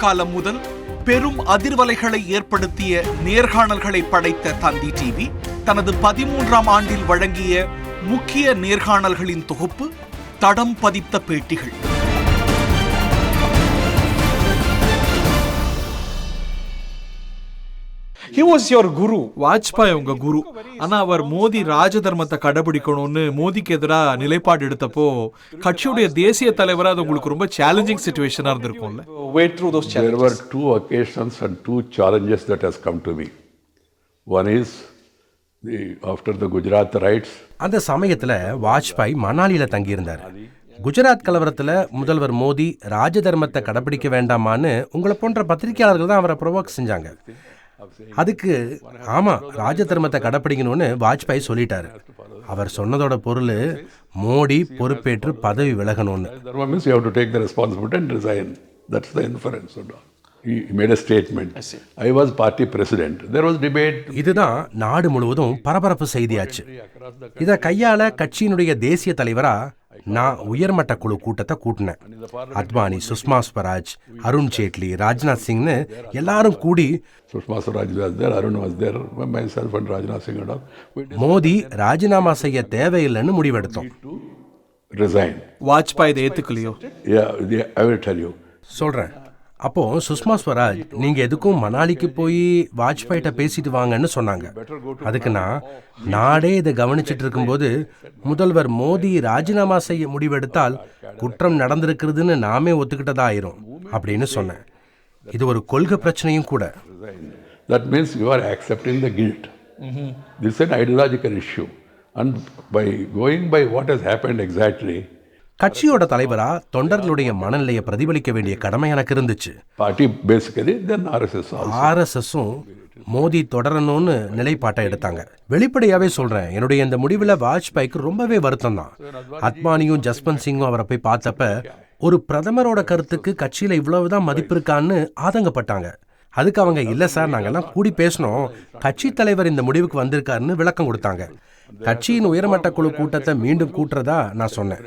காலம் முதல் பெரும் அதிர்வலைகளை ஏற்படுத்திய நேர்காணல்களை படைத்த தந்தி டிவி தனது 13ஆம் ஆண்டில் வழங்கிய முக்கிய நேர்காணல்களின் தொகுப்பு தடம் பதித்த பேட்டிகள். He was your guru. Vajpayee உங்க குரு. ஆனா அவர் மோடி ராஜதர்மத்தை கடைபிடிக்கணும்னு மோடிக்கு எதிராக நிலைப்பாடு எடுத்தப்போ கட்சியுடைய தேசிய தலைவரா அது உங்களுக்கு ரொம்ப challenging சிச்சுவேஷனா இருந்திருக்கும்ல. Wade through those challenges. There were two occasions and two challenges that has come to me. One is after the Gujarat riots. அந்த சமயத்துல வாஜ்பாய் மணாலியில தங்கியிருந்தார். குஜராத் கலவரத்துல முதல்வர் மோடி ராஜதர்மத்தை கடைபிடிக்க வேண்டாமான்னு உங்களை போன்ற பத்திரிகையாளர்கள் தான் அவரை ப்ரொவோக் செஞ்சாங்க. அதுக்கு ஆமா ராஜதர்மத்தை கடைப்பிடிக்கணும்னு வாஜ்பாய் சொல்லிட்டாரு. அவர் சொன்னதோட பொருள் மோடி பொறுப்பேற்று பதவி விலகணும்னு. I was party president. There was debate. இதுதான் நாடு முழுவதும் பரபரப்பு செய்தியாச்சு. இதை கையாள கட்சியினுடைய தேசிய தலைவரா நான் உயர்மட்ட குழு கூட்டத்தை கூட்டினேன். அத்வானி, சுஷ்மா ஸ்வராஜ், அருண் ஜேட்லி, ராஜ்நாத் சிங்னு எல்லாரும் கூடி மோடி ராஜினாமா செய்ய தேவையில்லைன்னு முடிவெடுத்தோம். வாஜ்பாய் இதை ஏத்துக்கலையோ? சொல்றேன். அப்போ சுஷ்மா ஸ்வராஜ் நீங்க எதுக்கும் மணாலிக்கு போய் வாஜ்பாய்கிட்ட பேசிட்டு வாங்கன்னு சொன்னாங்க. அதுக்கு நாடே இதை கவனிச்சுட்டு இருக்கும்போது முதல்வர் மோடி ராஜினாமா செய்ய முடிவெடுத்தால் குற்றம் நடந்திருக்கிறதுன்னு நாமே ஒத்துக்கிட்டதா ஆயிரும் அப்படின்னு சொன்னேன். இது ஒரு கொள்கை பிரச்சனையும் கூட. That means you are accepting the guilt. This is an ideological issue. And by going by what has happened exactly, கட்சியோட தலைவரா தொண்டர்களுடைய மனநிலையை பிரதிபலிக்க வேண்டிய கடமை எனக்கு இருந்துச்சு. பார்ட்டி பேசிக்கலி then RSSம் மோடி தொடரணும்னு நிலைப்பாட்டை எடுத்தாங்க. வெளிப்படையாவே சொல்றேன், என்னுடைய இந்த முடிவில் வாஜ்பாய்க்கு ரொம்பவே வருத்தம் தான். அத்வானியும் ஜஸ்வந்த் சிங்கும் அவரை போய் பார்த்தப்ப ஒரு பிரதமரோட கருத்துக்கு கட்சியில இவ்வளவுதான் மதிப்பு இருக்கான்னு ஆதங்கப்பட்டாங்க. அதுக்கு அவங்க இல்ல சார், நாங்கெல்லாம் கூடி பேசணும், கட்சி தலைவர் இந்த முடிவுக்கு வந்திருக்காருன்னு விளக்கம் கொடுத்தாங்க. கட்சியின் உயர்மட்ட குழு கூட்டத்தை மீண்டும் கூட்டுறதா நான் சொன்னேன்.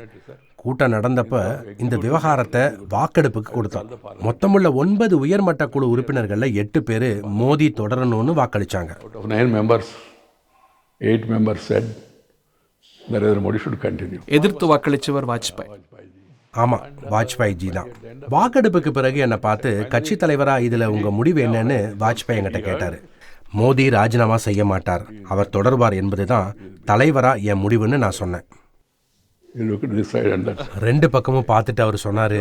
கூட்டம் நடந்தப்ப இந்த விவகாரத்தை வாக்கெடுப்புக்கு கொடுத்தோம். மொத்தமுள்ள 9 உயர்மட்ட குழு உறுப்பினர்கள்ல 8 பேர் Modi தொடரணும்னு வாக்களிச்சாங்க. 9 members, 8 members said Narendra Modi should continue. எதிர்த்து வாக்களிச்சவர் வாஜ்பாய். ஆமா, வாஜ்பாய் ஜி தான். வாக்கெடுப்புக்கு பிறகு என்னை பார்த்து கட்சி தலைவரா இதுல உங்க முடிவு என்னன்னு வாஜ்பாய் என்கிட்ட கேட்டாரு. மோடி ராஜினாமா செய்ய மாட்டார், அவர் தொடர்வார் என்பதுதான் தலைவரா என் முடிவுன்னு நான் சொன்னேன். 2 பக்கமும் பார்த்துட்டு அவர் சொன்னாரு,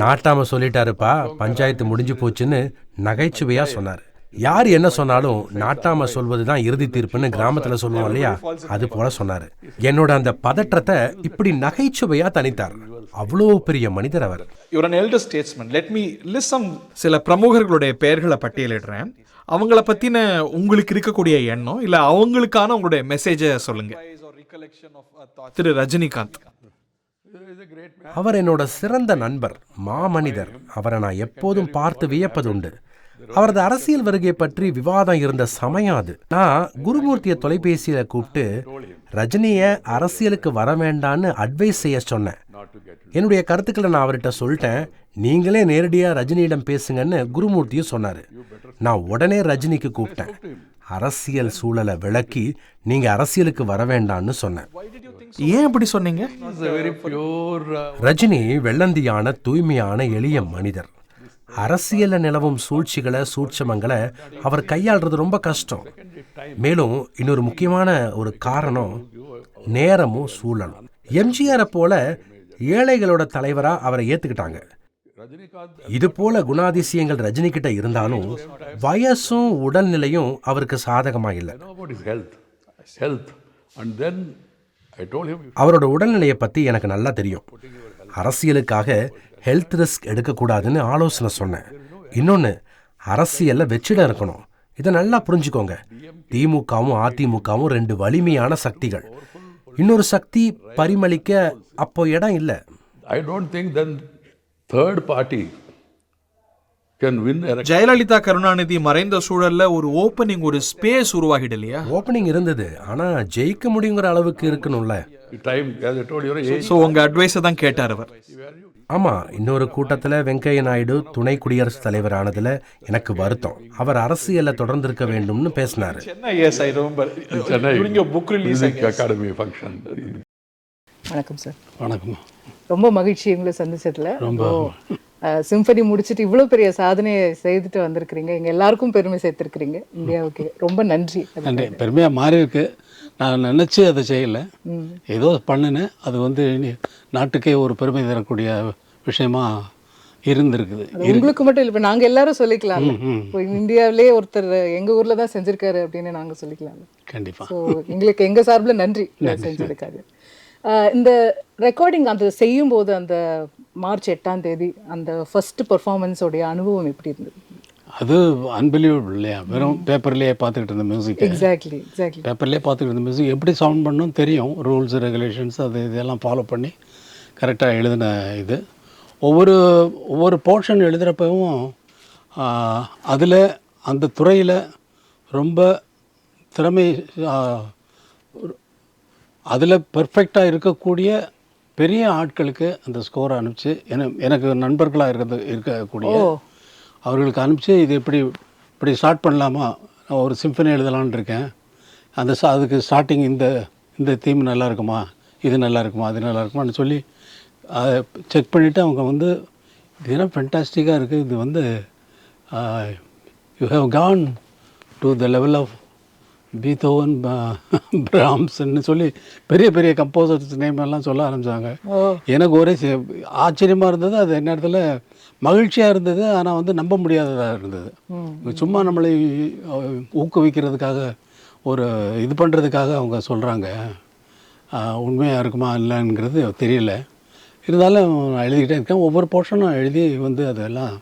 நாட்டாம சொல்லிட்டாருப்பா, பஞ்சாயத்து முடிஞ்சு போச்சுன்னு நகைச்சுவையா சொன்னாரு. யார் என்ன சொன்னாலும் நாட்டாம சொல்வதுதான் இறுதி தீர்ப்புன்னு கிராமத்துல சொல்லுவோம் இல்லையா, அது போல சொன்னாரு. என்னோட அந்த பதற்றத்தை இப்படி நகைச்சுவையா தனித்தார். அவ்வளோ பெரிய மனிதர் அவர். You're an elder statesman. Let me list some. சில பிரமுகர்களுடைய பெயர்களை பட்டியலிடுறேன். அவங்கள பத்தின உங்களுக்கு இருக்கக்கூடிய எண்ணம் இல்ல அவங்களுக்கான உங்களுடைய மெசேஜை சொல்லுங்க. திரு ரஜினிகாந்த். அவர் என்னோட சிறந்த நண்பர், மாமனிதர். அவரை நான் எப்போதும் பார்த்து வியப்பதுண்டு. அவரது அரசியல் வருகை பற்றி விவாதம் இருந்த சமயம் அது. நான் குருமூர்த்தியை தொலைபேசியில கூப்பிட்டு ரஜினிய அரசியலுக்கு வர வேண்டான்னு அட்வைஸ் செய்ய சொன்னேன். என்னுடைய கருத்துக்களை நான் அவர்கிட்ட சொல்லிட்டேன். நீங்களே நேரடியா ரஜினியிடம் பேசுங்கன்னு குருமூர்த்தியும் சொன்னாரு. நான் உடனே ரஜினிக்கு கூப்பிட்டேன். அரசியல் சூழலை விளக்கி நீங்க அரசியலுக்கு வர வேண்டான்னு சொன்னேன். ஏன் அப்படி சொன்னீங்க? ரஜினி வெள்ளந்தியான தூய்மையான எளிய மனிதர். அரசியல்ல நிலவும் சூழ்ச்சிகளை சூட்சமங்களை அவர் கையாளுறது ரொம்ப கஷ்டம். மேலும் இன்னொரு முக்கியமான ஒரு காரணம் நேரமும் சூழலும். எம்ஜிஆரை போல ஏழைகளோட தலைவரா அவரை ஏத்துக்கிட்டாங்க. இது போல குணாதிசயங்கள் ரஜினி கிட்ட இருந்தாலும் வயசும் உடல்நிலையும் அவருக்கு சாதகமா இல்லை. அவரோட உடல்நிலையை பத்தி எனக்கு நல்லா தெரியும். அரசியலுக்காக ஹெல்த் ரிஸ்க் எடுக்கக்கூடாதுன்னு ஆலோசனை சொன்னேன். இன்னொன்னு, அரசியல்ல வெற்றிடம் இருக்கணும். இதை நல்லா புரிஞ்சுக்கோங்க. திமுகவும் அதிமுகவும் 2 வலிமையான சக்திகள். இன்னொரு சக்தி பரிமளிக்க அப்போ இடம் இல்லை. I don't think then third party can win election. Jayalalithaa Karunanidhi மறைந்த சூழல்ல ஒரு ஓப்பனிங், ஒரு ஸ்பேஸ் உருவாகிடலையா? ஓப்பனிங் இருந்தது, ஆனா ஜெயிக்க முடியுங்கிற அளவுக்கு இருக்கணும்ல. Time, as I told you, so உங்க அட்வைஸை தான் கேட்டார் அவர். ஆமா, இன்னொரு கூட்டத்துல வெங்கையா நாயுடு துணை குடியரசுத் தலைவர் ஆனதுல எனக்கு வருத்தம். அவர் அரசியல்ல தொடர்ந்து இருக்க வேண்டும்னு பேசினாரு. Chennai, yes, I remember. During your book release, I Music guess. Academy function. வணக்கம் சார். வணக்கம். ரொம்ப மகிழ்ச்சி உங்களை சந்திச்சதுல. ரொம்ப சிம்பனி முடிச்சுட்டு இவ்வளோ பெரிய சாதனையை செய்துட்டு வந்திருக்கிறீங்க, எங்க எல்லாருக்கும் பெருமை சேர்த்திருக்கிறீங்க, இந்தியாவுக்கு ரொம்ப நன்றி. நன்றி. பெருமையாக மாறி இருக்கு. நான் நினச்சி அதை செய்யலை, ஏதோ பண்ணினேன். அது வந்து நாட்டுக்கே ஒரு பெருமை தரக்கூடிய விஷயமா இருந்திருக்குது. உங்களுக்கு மட்டும் இல்லை, இப்போ நாங்கள் எல்லாரும் சொல்லிக்கலாம். இப்போ இந்தியாவிலே ஒருத்தர் எங்க ஊர்ல தான் செஞ்சிருக்காரு அப்படின்னு நாங்கள் சொல்லிக்கலாம். கண்டிப்பாக. ஸோ எங்களுக்கு எங்க சார்பில் நன்றி செஞ்சிருக்காரு. இந்த ரெக்கார்டிங் அந்த செய்யும்போது அந்த மார்ச் 8ஆம் தேதி அந்த ஃபர்ஸ்ட் பர்ஃபார்மன்ஸோடைய அனுபவம் எப்படி இருந்தது? அது அன்பிலீவபிள் இல்லையா? வெறும் பேப்பர்லேயே பார்த்துக்கிட்டு இருந்த மியூசிக், எக்ஸாக்ட்லி பேப்பர்லேயே பார்த்துக்கிட்டு இருந்த மியூசிக் எப்படி சவுண்ட் பண்ணணும் தெரியும். ரூல்ஸ் ரெகுலேஷன்ஸ் அது இதெல்லாம் ஃபாலோ பண்ணி கரெக்டாக எழுதின இது. ஒவ்வொரு போர்ஷன் எழுதுகிறப்பவும் அதில் அந்த துறையில் ரொம்ப திறமை அதில் பெர்ஃபெக்டாக இருக்கக்கூடிய பெரிய ஆட்களுக்கு அந்த ஸ்கோரை அனுப்பிச்சு எனக்கு நண்பர்களாக இருக்கக்கூடிய அவர்களுக்கு அனுப்பிச்சு இது இப்படி ஸ்டார்ட் பண்ணலாமா, நான் ஒரு சிம்பனி எழுதலான்னு இருக்கேன், அதுக்கு ஸ்டார்டிங் இந்த தீம் நல்லா இருக்குமா, இது நல்லா இருக்குமா, அது நல்லா இருக்குமான்னு சொல்லி அதை செக் பண்ணிவிட்டு அவங்க வந்து இதெல்லாம் ஃபென்டாஸ்டிக்காக இருக்குது, இது வந்து you have gone to the level of Beethoven, பிராம்ஸ்ன்னு சொல்லி பெரிய பெரிய கம்போசர்ஸ் நேம் எல்லாம் சொல்ல ஆரம்பித்தாங்க. எனக்கு ஒரே ஆச்சரியமாக இருந்தது. அது என்ன இடத்துல மகிழ்ச்சியாக இருந்தது, ஆனால் வந்து நம்ப முடியாததாக இருந்தது. சும்மா நம்மளை ஊக்குவிக்கிறதுக்காக ஒரு இது பண்ணுறதுக்காக அவங்க சொல்கிறாங்க, உண்மையாக இருக்குமா இல்லைங்கிறது தெரியல. இருந்தாலும் நான் எழுதிக்கிட்டே இருக்கேன். ஒவ்வொரு போர்ஷனும் எழுதி வந்து அதெல்லாம்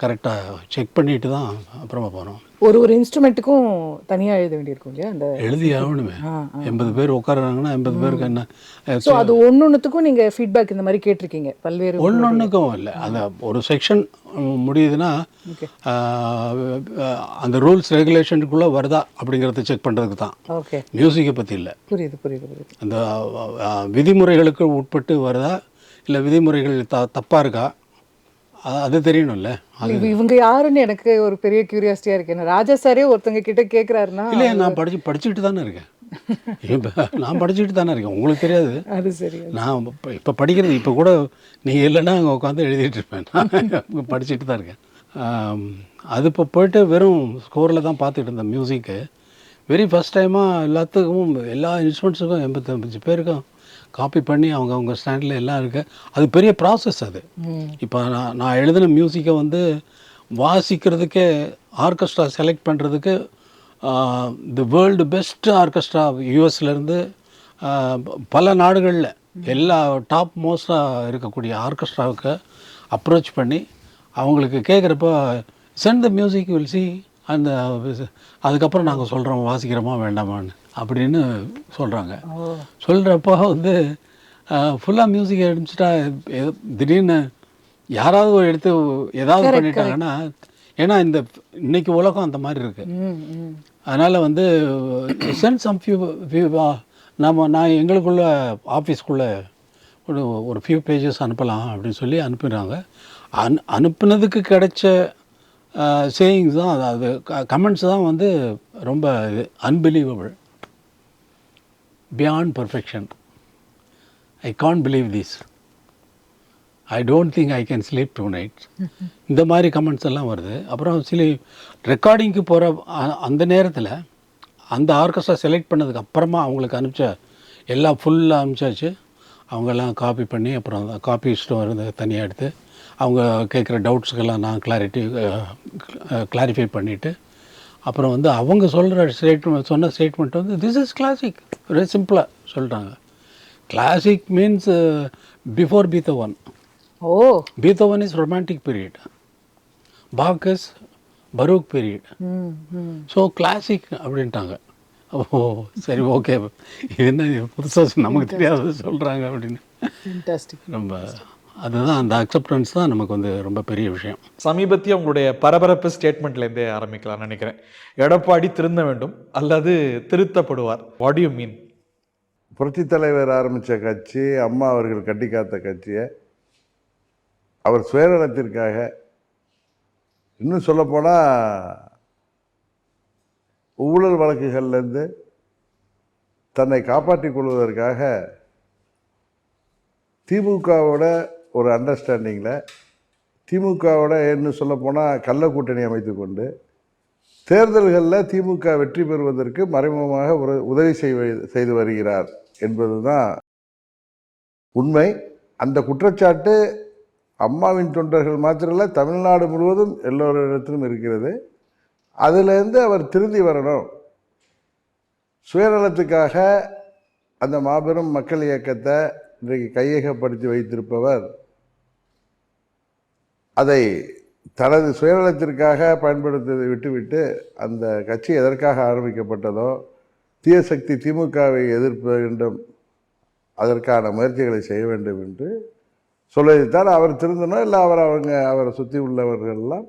கரெக்டாக செக் பண்ணிட்டு தான் அப்புறமா போகிறோம். ஒரு இன்ஸ்ட்ருமெண்ட்டுக்கும் தனியாக எழுத வேண்டியிருக்கும் இல்லையா? அந்த எழுதி ஆகணுமே. 80 பேர் உட்காருறாங்கன்னா 80 பேருக்கு என்ன. ஸோ அது ஒன்னொன்றுத்துக்கும் நீங்கள் ஃபீட்பேக் இந்த மாதிரி கேட்டிருக்கீங்க பல்வேறு? ஒன்னொன்றுக்கும் இல்லை, அந்த ஒரு செக்ஷன் முடியுதுன்னா அந்த ரூல்ஸ் ரெகுலேஷனுக்குள்ளே வருதா அப்படிங்கிறத செக் பண்ணுறதுக்கு தான். ஓகே, மியூசிக்கை பற்றி இல்லை. புரியுது. அந்த விதிமுறைகளுக்கு உட்பட்டு வருதா இல்லை விதிமுறைகள் தப்பாக இருக்கா அது தெரியணும்ல. இவங்க யாருன்னு எனக்கு ஒரு பெரிய கியூரியாசிட்டியா இருக்கு. என்ன ராஜா சாரே ஒருத்தங்க கிட்ட கேட்குறாருன்னா? இல்லையா, நான் படிச்சுக்கிட்டு தானே இருக்கேன். நான் படிச்சுக்கிட்டு தானே இருக்கேன், உங்களுக்கு தெரியாது. அது சரி. நான் இப்போ படிக்கிறது, இப்போ கூட நீங்கள் இல்லைன்னா அங்கே உட்காந்து எழுதிட்டு இருப்பேன். நான் படிச்சுட்டு தான் இருக்கேன். அது இப்போ போய்ட்டு வெறும் ஸ்கோரில் தான் பார்த்துட்டு இருந்தேன் மியூசிக்கு. வெரி ஃபஸ்ட் டைமாக எல்லாத்துக்கும் எல்லா இன்ஸ்ட்ருமெண்ட்ஸுக்கும் 85 பேருக்கும் காப்பி பண்ணி அவங்க ஸ்டாண்டில் எல்லாம் இருக்குது. அது பெரிய ப்ராசஸ். அது இப்போ நான் எழுதின மியூசிக்கை வந்து வாசிக்கிறதுக்கே ஆர்கெஸ்ட்ரா செலக்ட் பண்ணுறதுக்கு தி வேர்ல்டு பெஸ்ட் ஆர்கெஸ்ட்ரா யூஎஸ்லேருந்து பல நாடுகளில் எல்லா டாப் மோஸ்டாக இருக்கக்கூடிய ஆர்கெஸ்ட்ராவுக்கு அப்ரோச் பண்ணி அவங்களுக்கு கேட்குறப்போ send the music will see அந்த அதுக்கப்புறம் நாங்கள் சொல்கிறோம் வாசிக்கிறோமா வேண்டாமான்னு அப்படின்னு சொல்கிறாங்க. சொல்கிறப்போ வந்து ஃபுல்லாக மியூசிக் அடிச்சுட்டா திடீர்னு யாராவது எடுத்து ஏதாவது பண்ணிட்டாங்கன்னா, ஏன்னா இன்னைக்கு உலகம் அந்த மாதிரி இருக்குது. அதனால் வந்து சென்ட் சம் ஃபியூ நான் எங்களுக்குள்ள ஆஃபீஸ்க்குள்ளே ஒரு ஃபியூ பேஜஸ் அனுப்பலாம் அப்படின்னு சொல்லி அனுப்புகிறாங்க. அனுப்புனதுக்கு கிடைச்ச சேயிங்ஸ் தான் அது கமெண்ட்ஸ் தான் வந்து ரொம்ப unbelievable, beyond perfection, I can't believe this, I don't think I can sleep 2 nights. இந்த மாதிரி கமெண்ட்ஸ் எல்லாம் வருது. அப்புறம் சில ரெக்கார்டிங்க்கு போகிற அந்த நேரத்தில் அந்த ஆர்கெஸ்ட்ரா செலக்ட் பண்ணதுக்கு அப்புறமா அவங்களுக்கு அனுப்பிச்ச எல்லாம் ஃபுல்லாக அனுப்பிச்சாச்சு. அவங்கெல்லாம் காப்பி பண்ணி அப்புறம் காப்பிஸ்ட்டு வரது தனியாக எடுத்து அவங்க கேட்குற டவுட்ஸுக்கெல்லாம் நான் கிளாரிஃபை பண்ணிவிட்டு அப்புறம் வந்து அவங்க சொன்ன ஸ்டேட்மெண்ட் வந்து திஸ் இஸ் கிளாசிக், வெரி சிம்பிளாக சொல்லிட்டாங்க. Classic means before Beethoven. Beethoven is romantic period, Bach is Baroque period. So classic அப்படின்ட்டாங்க. ஓ சரி, ஓகே, இது என்ன புதுசாக நமக்கு தெரியாத சொல்கிறாங்க அப்படின்னு. ரொம்ப அதுதான் அந்த அக்செப்டன்ஸ் தான் நமக்கு வந்து ரொம்ப பெரிய விஷயம். சமீபத்திய உங்களுடைய பரபரப்பு ஸ்டேட்மெண்ட்லேருந்தே ஆரம்பிக்கலாம் நினைக்கிறேன். எடப்பாடி திருந்த வேண்டும் அல்லது திருத்தப்படுவார். What do you mean? புரட்சித் தலைவர் ஆரம்பித்த கட்சி, அம்மா அவர்கள் கட்டி காத்த கட்சியை அவர் சுயநலத்திற்காக, இன்னும் சொல்லப்போனால் ஊழல் வழக்குகள்லேருந்து தன்னை காப்பாற்றிக் கொள்வதற்காக திமுகவோட ஒரு அண்டர்ஸ்டாண்டிங்கில், திமுகவோட இன்னும் சொல்லப்போனால் கள்ள கூட்டணி அமைத்து கொண்டு தேர்தல்களில் திமுக வெற்றி பெறுவதற்கு மறைமுகமாக உதவி செய்து வருகிறார் என்பது தான் உண்மை. அந்த குற்றச்சாட்டு அம்மாவின் தொண்டர்கள் மாத்திரமல்ல, தமிழ்நாடு முழுவதும் எல்லோரிடத்திலும் இருக்கிறது. அதிலிருந்து அவர் திருந்தி வரணும். சுயநலத்துக்காக அந்த மாபெரும் மக்கள் இயக்கத்தை இன்றைக்கு கையகப்படுத்தி வைத்திருப்பவர் அதை தனது சுயநலத்திற்காக பயன்படுத்துவதை விட்டுவிட்டு அந்த கட்சி எதற்காக ஆரம்பிக்கப்பட்டதோ, தீய சக்தி திமுகவை எதிர்க்க வேண்டும், அதற்கான முயற்சிகளை செய்ய வேண்டும் என்று சொல்வதைத்தான் அவர் திருந்தணும். இல்லை அவரை சுற்றி உள்ளவர்கள்லாம்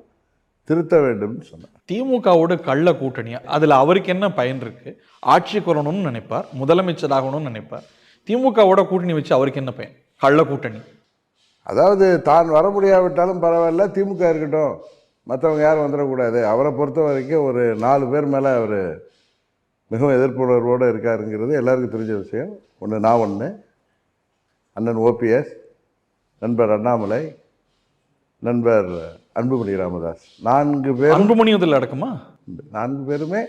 திருத்த வேண்டும்னு சொன்னார். திமுகவோட கள்ள கூட்டணி, அதில் அவருக்கு என்ன பயன் இருக்கு? ஆட்சி கொள்ளணும்னு நினைப்பார், முதலமைச்சராகணும்னு நினைப்பார். திமுகவோட கூட்டணி வச்சு அவருக்கு என்ன பயன்? கள்ள கூட்டணி. அதாவது தான் வர முடியாவிட்டாலும் பரவாயில்ல, திமுக இருக்கட்டும், மற்றவங்க யாரும் வந்துடக்கூடாது. அவரை பொறுத்த வரைக்கும் ஒரு 4 பேர் மேலே அவர் மிகவும் எதிர்ப்புணர்வோடு இருக்காருங்கிறது எல்லாருக்கும் தெரிஞ்ச விஷயம். ஒன்று அண்ணன் ஓபிஎஸ், நண்பர் அண்ணாமலை, நண்பர் அன்புமணி ராமதாஸ், 4 பேர். அன்புமணி இதில் அடக்குமா? 4 பேருமே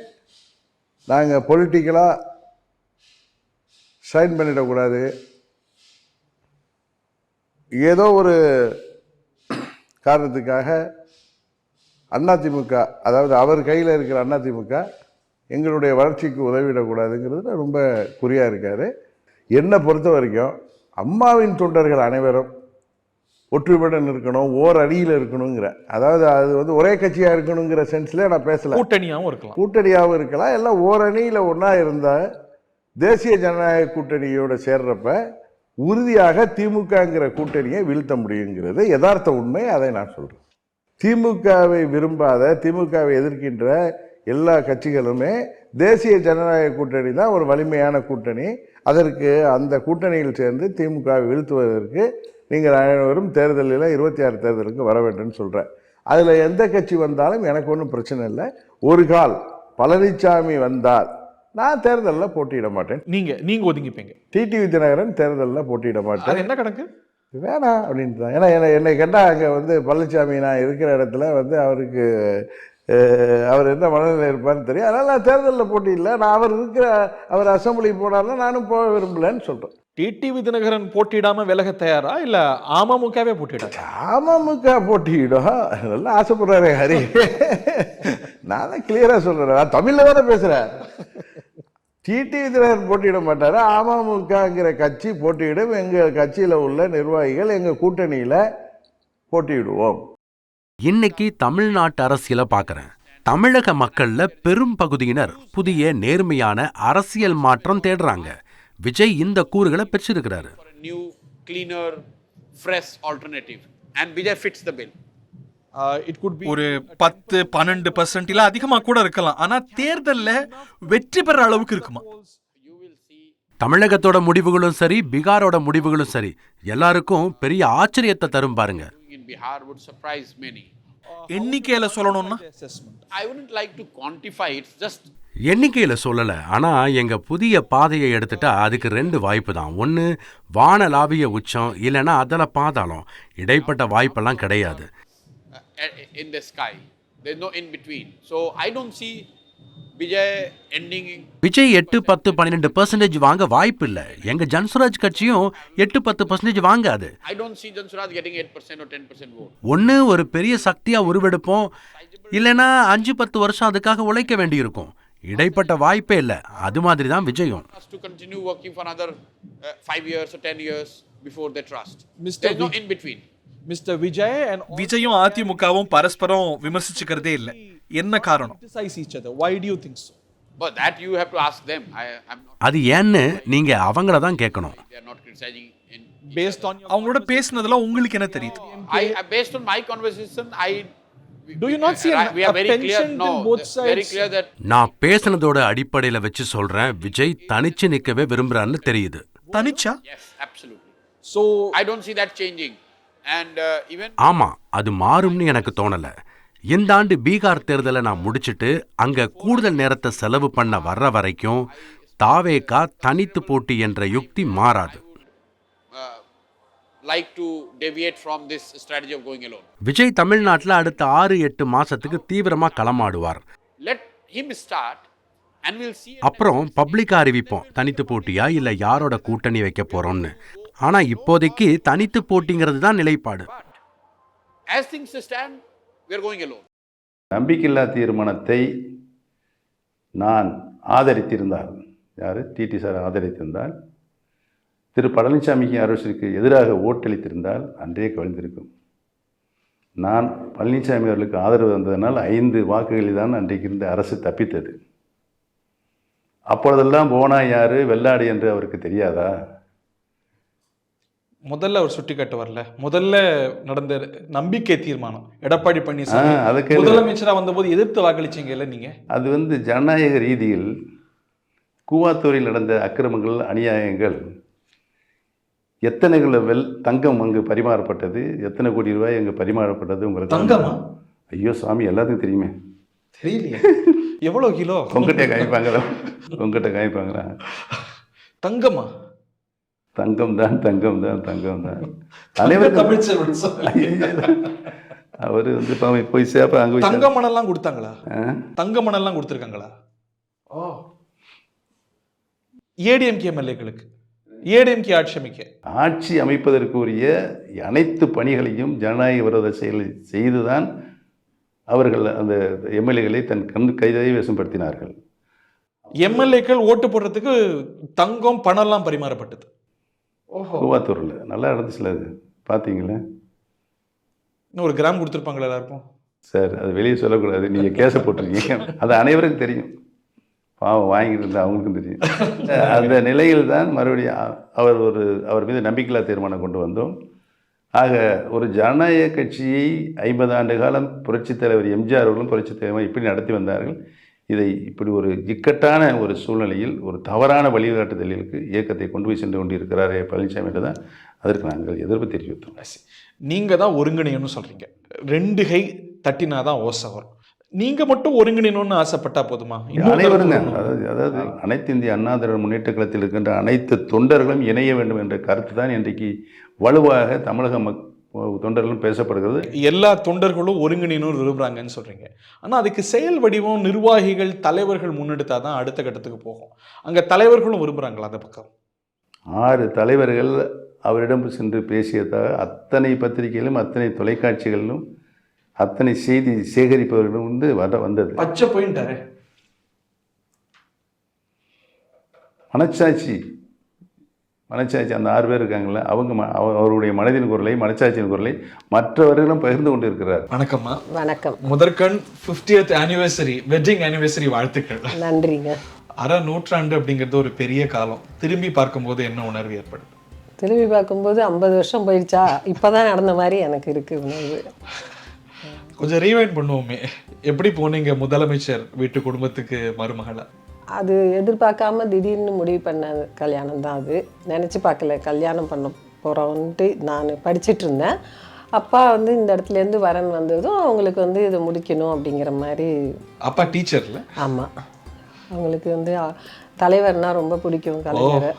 நாங்கள் பொலிட்டிக்கலாக ஷைன் பண்ணிடக்கூடாது, ஏதோ ஒரு காரணத்துக்காக அதிமுக, அதாவது அவர் கையில் இருக்கிற அதிமுக எங்களுடைய வளர்ச்சிக்கு உதவிடக்கூடாதுங்கிறது ரொம்ப குறியாக இருக்கார். என்னை பொறுத்த வரைக்கும் அம்மாவின் தொண்டர்கள் அனைவரும் ஒற்றுமையுடன் இருக்கணும், ஓர் அடியில் இருக்கணுங்கிற, அதாவது அது ஒரே கட்சியாக இருக்கணுங்கிற சென்ஸில் நான் பேசலை. கூட்டணியாகவும் இருக்கலாம், எல்லாம் ஓர் அணியில் ஒன்றா இருந்தால் தேசிய ஜனநாயக கூட்டணியோடு சேர்றப்ப உறுதியாக திமுகங்கிற கூட்டணியை வீழ்த்த முடியுங்கிறது யதார்த்த உண்மை. அதை நான் சொல்கிறேன். திமுகவை விரும்பாத, திமுகவை எதிர்க்கின்ற எல்லா கட்சிகளுமே தேசிய ஜனநாயக கூட்டணி தான் ஒரு வலிமையான கூட்டணி. அதற்கு அந்த கூட்டணியில் சேர்ந்து திமுகவை வீழ்த்துவதற்கு நீங்கள் அனைவரும் தேர்தலில் 26 தேர்தலுக்கு வர வேண்டும்னு சொல்கிறேன். அதில் எந்த கட்சி வந்தாலும் எனக்கு ஒன்றும் பிரச்சனை இல்லை. ஒரு கால் பழனிசாமி வந்தால் நான் தேர்தலில் போட்டியிட மாட்டேன். நீங்க ஒதுங்கிப்பீங்க. டிடிவி தினகரன் தேர்தலில் போட்டியிட மாட்டேன். என்ன கணக்கு? வேணாம் அப்படின்ட்டு தான். ஏன்னா என்னை கேட்டால் அங்கே பழனிசாமி நான் இருக்கிற இடத்துல அவருக்கு அவர் என்ன மனநிலை இருப்பார்னு தெரியும். அதனால் நான் தேர்தலில் போட்டியில்லை. நான் அவர் அசம்பிளிக்கு போனார்னா நானும் போக விரும்பலன்னு சொல்கிறேன். டிடிவி தினகரன் போட்டியிடாம விலக தயாரா இல்ல அமமுகவே போட்டியிடும்? அமமுக போட்டியிடும், நல்லா ஆசைப்படுறாரு ஹரி. நான் தான் கிளியரா சொல்றேன், நான் தமிழ்ல தானே பேசுறேன். டிடிவி தினகரன் போட்டியிட மாட்டாரு, அமமுகங்கிற கட்சி போட்டியிடும். எங்க கட்சியில உள்ள நிர்வாகிகள் எங்க கூட்டணியில போட்டியிடுவோம். இன்னைக்கு தமிழ்நாட்டு அரசியலை பார்க்குறேன். தமிழக மக்கள்ல பெரும் பகுதியினர் புதிய நேர்மையான அரசியல் மாற்றம் தேடுறாங்க. விஜய் இந்த கூறுகளை பெற்றிருக்கிறாரு. ஒரு 10-12% இல்ல அதிகமா கூட இருக்கலாம். ஆனா தேர்தல்ல வெற்றி பெற அளவுக்கு இருக்குமா? தமிழகத்தோட முடிவுகளும் சரி, பீகாரோட முடிவுகளும் சரி, எல்லாருக்கும் பெரிய ஆச்சரியத்தை தரும் பாருங்க. எண்ணிக்கையில சொல்லணும்னா எண்ணிக்கையில சொல்லல, ஆனா எங்க புதிய பாதையை எடுத்துட்டா அதுக்கு 2 வாய்ப்பு தான். ஒன்று வானலாவிய உச்சம், இல்லைன்னா அதில் பாதாளம். இடைப்பட்ட வாய்ப்பெல்லாம் கிடையாது. விஜய் 8-10-12% வாங்க வாய்ப்பு இல்லை. எங்க ஜன்சுராஜ் கட்சியும் 8-10% வாங்காது. ஒன்று ஒரு பெரிய சக்தியா உருவெடுப்போம், இல்லைன்னா 5-10 வருஷம் அதுக்காக உழைக்க வேண்டியிருக்கும். இடைப்பட்ட வாய்ப்பே இல்லை. அது மாதிரி தான் விஜயும். விஜயும் அதிமுகவும் பரஸ்பரம் விமர்சிச்சுக்கிறதே இல்லை. என்ன காரணம்? அது ஏன்னு நீங்க அவங்கள தான் கேட்கணும். அவங்களோட பேசினதுல உங்களுக்கு என்ன தெரியுது? நான் பேசினதோட அடிப்படையில வச்சு சொல்றேன், விஜய் தனிச்சு நிக்கவே விரும்புறான்னு தெரியுது. தனிச்சா? ஆமா, அது மாறும்னு எனக்கு தோணல. இந்த ஆண்டு பீகார் தேர்தலை நான் முடிச்சிட்டு அங்க கூடுதல் நேரத்தை செலவு பண்ண வர்ற வரைக்கும் தாவேகா தனித்து போட்டி என்ற யுக்தி மாறாது. விஜய் தமிழ்நாட்டில் அடுத்த 6-8 மாசத்துக்கு தீவிரமா களமாடுவார். அப்புறம் பப்ளிக்கா அறிவிப்போம் தனித்து போட்டியா இல்ல யாரோட கூட்டணி வைக்க போறோம்னு. ஆனா இப்போதைக்கு தனித்து போட்டிங்கிறது தான் நிலைப்பாடு. நம்பிக்கையில்லா தீர்மானத்தை நான் ஆதரித்திருந்தால், யார் டிடி சார் ஆதரித்திருந்தால், திரு பழனிசாமிக்கு அரசுக்கு எதிராக ஓட்டளித்திருந்தால் அன்றே கவிழ்ந்திருக்கும். நான் பழனிசாமி அவர்களுக்கு ஆதரவு வந்ததனால் 5 வாக்குகளில் தான் அன்றைக்கு இருந்த அரசு தப்பித்தது. அப்பொழுதெல்லாம் போனா யாரு வெள்ளாடு என்று அவருக்கு தெரியாதா? முதல்ல அவர் சுட்டி காட்ட வரல. முதல்ல நடந்த நம்பிக்கை தீர்மானம் எடப்பாடி பழனிசாமி முதலமைச்சரா வந்தபோது எதிர்த்து வாக்களிச்சீங்க இல்ல நீங்க? அது ஜனநாயக ரீதியில் கூவாத்தூரில் நடந்த அக்கிரமங்கள், அநியாயங்கள், எத்தனை கிலோ தங்கம் அங்கு பரிமாறப்பட்டது, எத்தனை கோடி ரூபாய் அங்கு பரிமாறப்பட்டது உங்களுக்கு தங்கமா? ஐயோ சாமி, எல்லாத்துக்கும் தெரியுமே. தெரியலையே. எவ்வளவு கிலோ? உங்ககிட்ட காய்ப்பாங்களா? உங்ககிட்ட காய்ப்பாங்களா? தங்கமா? தங்கம் தான், தங்கம் தான், தங்கம் தான். அனைவரும் அவர் போய் சேப்ப அங்க தங்க மணல்லாம் கொடுத்தாங்களா? தங்க மணல்லாம் கொடுத்துருக்காங்களா? ஏடிஎம்கே எம்எல்ஏக்களுக்கு ஏடிஎம்கே ஆட்சி அமைப்பதற்குரிய அனைத்து பணிகளையும் ஜனநாயக விரோத செயலை செய்துதான் அவர்கள் அந்த எம்எல்ஏக்களை தன் கைதை வசப்படுத்தினார்கள். எம்எல்ஏக்கள் ஓட்டு போடுறதுக்கு தங்கம் பணம்லாம் பரிமாறப்பட்டது. கூவாத்தூரில் நல்லா நடந்துச்சுல, அது பார்த்தீங்களா? இன்னும் 1 கிராம் கொடுத்துருப்பாங்களா எல்லாருக்கும்? சார் அது வெளியே சொல்லக்கூடாது, நீங்கள் கேஸை போட்டிருக்கீங்க, அது அனைவருக்கும் தெரியும். பாவம் வாங்கிட்டு இருந்தால் அவங்களுக்கும் தெரியும். அந்த நிலையில் தான் மறுபடியும் அவர் மீது நம்பிக்கையில்லா தீர்மானம் கொண்டு வந்தோம். ஆக ஒரு ஜனநாயக கட்சியை 50 ஆண்டு காலம் புரட்சித் தலைவர் எம்ஜிஆர் அவர்களும் புரட்சித் தலைவர் இப்படி நடத்தி வந்தார்கள். இதை இப்படி ஒரு இக்கட்டான ஒரு சூழ்நிலையில் ஒரு தவறான வழிகாட்டுதலுக்கு இயக்கத்தை கொண்டு போய் சென்று கொண்டிருக்கிறாரே பழனிசாமி தான், அதற்கு நாங்கள் எதிர்ப்பு தெரிவித்தோம். நீங்கள் தான் ஒருங்கிணையன்னு சொல்கிறீங்க. 2 கை தட்டினாதான் ஓசை வரும். நீங்கள் மட்டும் ஒருங்கிணையணும்னு ஆசைப்பட்டா போதுமா? அனைவரும் அதாவது அனைத்து இந்திய அண்ணா திராவிட முன்னேற்ற கழகத்தில் இருக்கின்ற அனைத்து தொண்டர்களும் இணைய வேண்டும் என்ற கருத்து தான் இன்றைக்கு வலுவாக தமிழக தொண்டர்களும் பேசப்படுகிறது. எல்லா தொண்டர்களும் ஒருங்கிணைன்னு விரும்புகிறாங்கன்னு சொல்கிறீங்க. ஆனால் அதுக்கு செயல் வடிவம் நிர்வாகிகள், தலைவர்கள் முன்னெடுத்தா தான் அடுத்த கட்டத்துக்கு போகும். அங்கே தலைவர்களும் விரும்புகிறாங்களா? அந்த பக்கம் 6 தலைவர்கள் அவரிடம் சென்று பேசியதாக அத்தனை பத்திரிகைகளும் அத்தனை தொலைக்காட்சிகளிலும் அத்தனை செய்தி சேகரிப்பவர்களும் வந்தது. பச்சை போயிட்டாரு. மனச்சாட்சி அந்த 6 பேர் இருக்காங்கல்ல, அவங்க அவருடைய மனதின் குரலை, மனச்சாட்சியின் குரலை மற்றவர்களும் பகிர்ந்து கொண்டு இருக்கிறார். வணக்கம்மா. வணக்கம். முதற்கண் 50th anniversary வெட்டிங் anniversary வாழ்த்துக்கள். நன்றிங்க. அரை நூற்றாண்டு அப்படிங்கிறது ஒரு பெரிய காலம். திரும்பி பார்க்கும்போது என்ன உணர்வு ஏற்படுது? திரும்பி பார்க்கும்போது 50 வருஷம் போயிடுச்சா, இப்போதான் நடந்த மாதிரி எனக்கு இருக்கு உணர்வு. கொஞ்சம் ரீவைண்ட் பண்ணுவோமே, எப்படி போனீங்க முதலமைச்சர் வீட்டு குடும்பத்துக்கு மருமகளா? அது எதிர்பார்க்காம திடீர்னு முடிவு பண்ண கல்யாணம் தான். அது நினச்சி பார்க்கல கல்யாணம் பண்ண போகிறோன்ட்டு. நான் படிச்சுட்டு இருந்தேன். அப்பா இந்த இடத்துலேருந்து வரன் வந்ததும் அவங்களுக்கு இதை முடிக்கணும் அப்படிங்கிற மாதிரி. அப்பா டீச்சர்ல? ஆமாம், அவங்களுக்கு தலைவர்னால் ரொம்ப பிடிக்கும், கலைஞரை.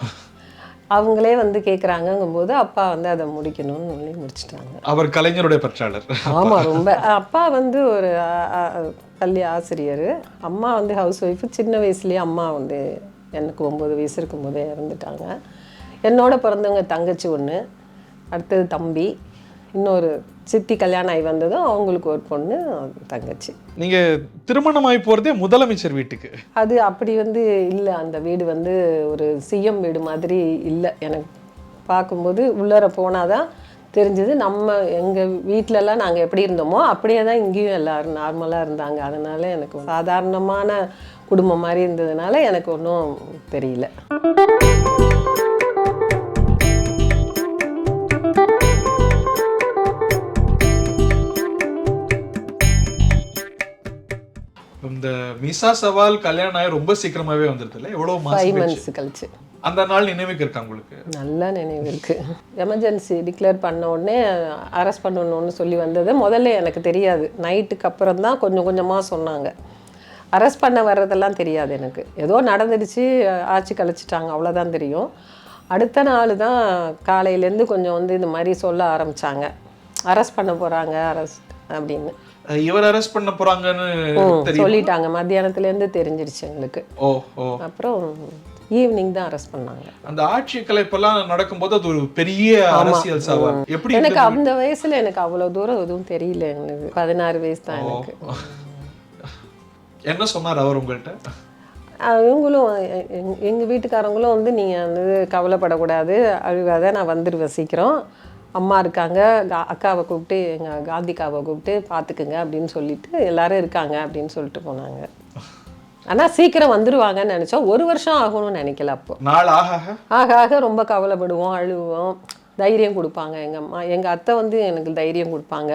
அவங்களே கேட்குறாங்கங்கும்போது அப்பா அதை முடிக்கணும்னு சொல்லி முடிச்சிட்டாங்க. அவர் கலைஞருடைய பற்றாளர். ஆமாம், ரொம்ப. அப்பா ஒரு பள்ளி ஆசிரியர், அம்மா ஹவுஸ் ஒய்ஃபு. சின்ன வயசுலேயே அம்மா எனக்கு 9 வயசு இருக்கும்போதே இறந்துட்டாங்க. என்னோட பிறந்தவங்க தங்கச்சி 1, அடுத்தது தம்பி, இன்னொரு சித்தி கல்யாணம் ஆகி வந்ததும் அவங்களுக்கு ஒரு பொண்ணு, தங்கச்சி. நீங்கள் திருமணமாகி போகிறதே முதலமைச்சர் வீட்டுக்கு? அது அப்படி இல்லை. அந்த வீடு ஒரு சிஎம் வீடு மாதிரி இல்லை. எனக்கு பார்க்கும்போது உள்ளார போனால் தான் தெரிஞ்சது. எங்கள் வீட்டிலலாம் நாங்கள் எப்படி இருந்தோமோ அப்படியே தான் இங்கேயும் எல்லோரும் நார்மலாக இருந்தாங்க. அதனால் எனக்கு சாதாரணமான குடும்பம் மாதிரி இருந்ததுனால எனக்கு ஒன்றும் தெரியல. இந்த மிசா சவால் கல்யாணம் ஆகி ரொம்ப சீக்கிரமாகவே வந்துடுது இல்லை? எவ்வளோ 5 months கழிச்சு. அந்த நாள் நினைவுக்கு இருக்கா உங்களுக்கு? நல்லா நினைவு இருக்கு. எமர்ஜென்சி டிக்ளேர் பண்ண உடனே அரெஸ்ட் பண்ணணும்னு சொல்லி வந்தது முதல்ல எனக்கு தெரியாது. நைட்டுக்கு அப்புறம் தான் கொஞ்சம் கொஞ்சமாக சொன்னாங்க. அரெஸ்ட் பண்ண வர்றதெல்லாம் தெரியாது எனக்கு. ஏதோ நடந்துடுச்சு, ஆட்சி கழிச்சிட்டாங்க, அவ்வளோதான் தெரியும். அடுத்த நாள் தான் காலையிலேருந்து கொஞ்சம் வந்து இந்த மாதிரி சொல்ல ஆரம்பித்தாங்க, அரெஸ்ட் பண்ண போகிறாங்க அரெஸ்ட் அப்படின்னு. இவர் அரெஸ்ட் பண்ண போகிறாங்கன்னு சொல்லிட்டாங்க. மத்தியானத்துலேருந்து தெரிஞ்சிருச்சு எங்களுக்கு. அப்புறம் ஈவினிங் தான் அரெஸ்ட் பண்ணாங்க. அந்த ஆட்சி கலைப்பெல்லாம் நடக்கும்போது அது ஒரு பெரிய அரசியல் சவால். எப்படி எனக்கு அந்த வயசுல எனக்கு அவ்வளவு தூரம் எதுவும் தெரியல. எனக்கு 16 வயசு தான் எனக்கு. என்ன சொன்னார் அவர் உங்கள்கிட்ட? இவங்களும் எங்கள் வீட்டுக்காரங்களும் வந்து நீங்கள் வந்து கவலைப்படக்கூடாது, அழுகாத, நான் வந்துடுவேன் சீக்கிரம், அம்மா இருக்காங்க, அக்காவை கூப்பிட்டு எங்கள் காந்திக்காவை கூப்பிட்டு பார்த்துக்குங்க அப்படின்னு சொல்லிட்டு எல்லாரும் இருக்காங்க அப்படின்னு சொல்லிட்டு போனாங்க. ஆனால் சீக்கிரம் வந்துடுவாங்கன்னு நினச்சோம். 1 வருஷம் ஆகணும்னு நினைக்கல. அப்போ நாள் ஆக ஆக ரொம்ப கவலைப்படுவோம், அழுவோம். தைரியம் கொடுப்பாங்க எங்கள் அம்மா. எங்கள் அத்தை வந்து எனக்கு தைரியம் கொடுப்பாங்க.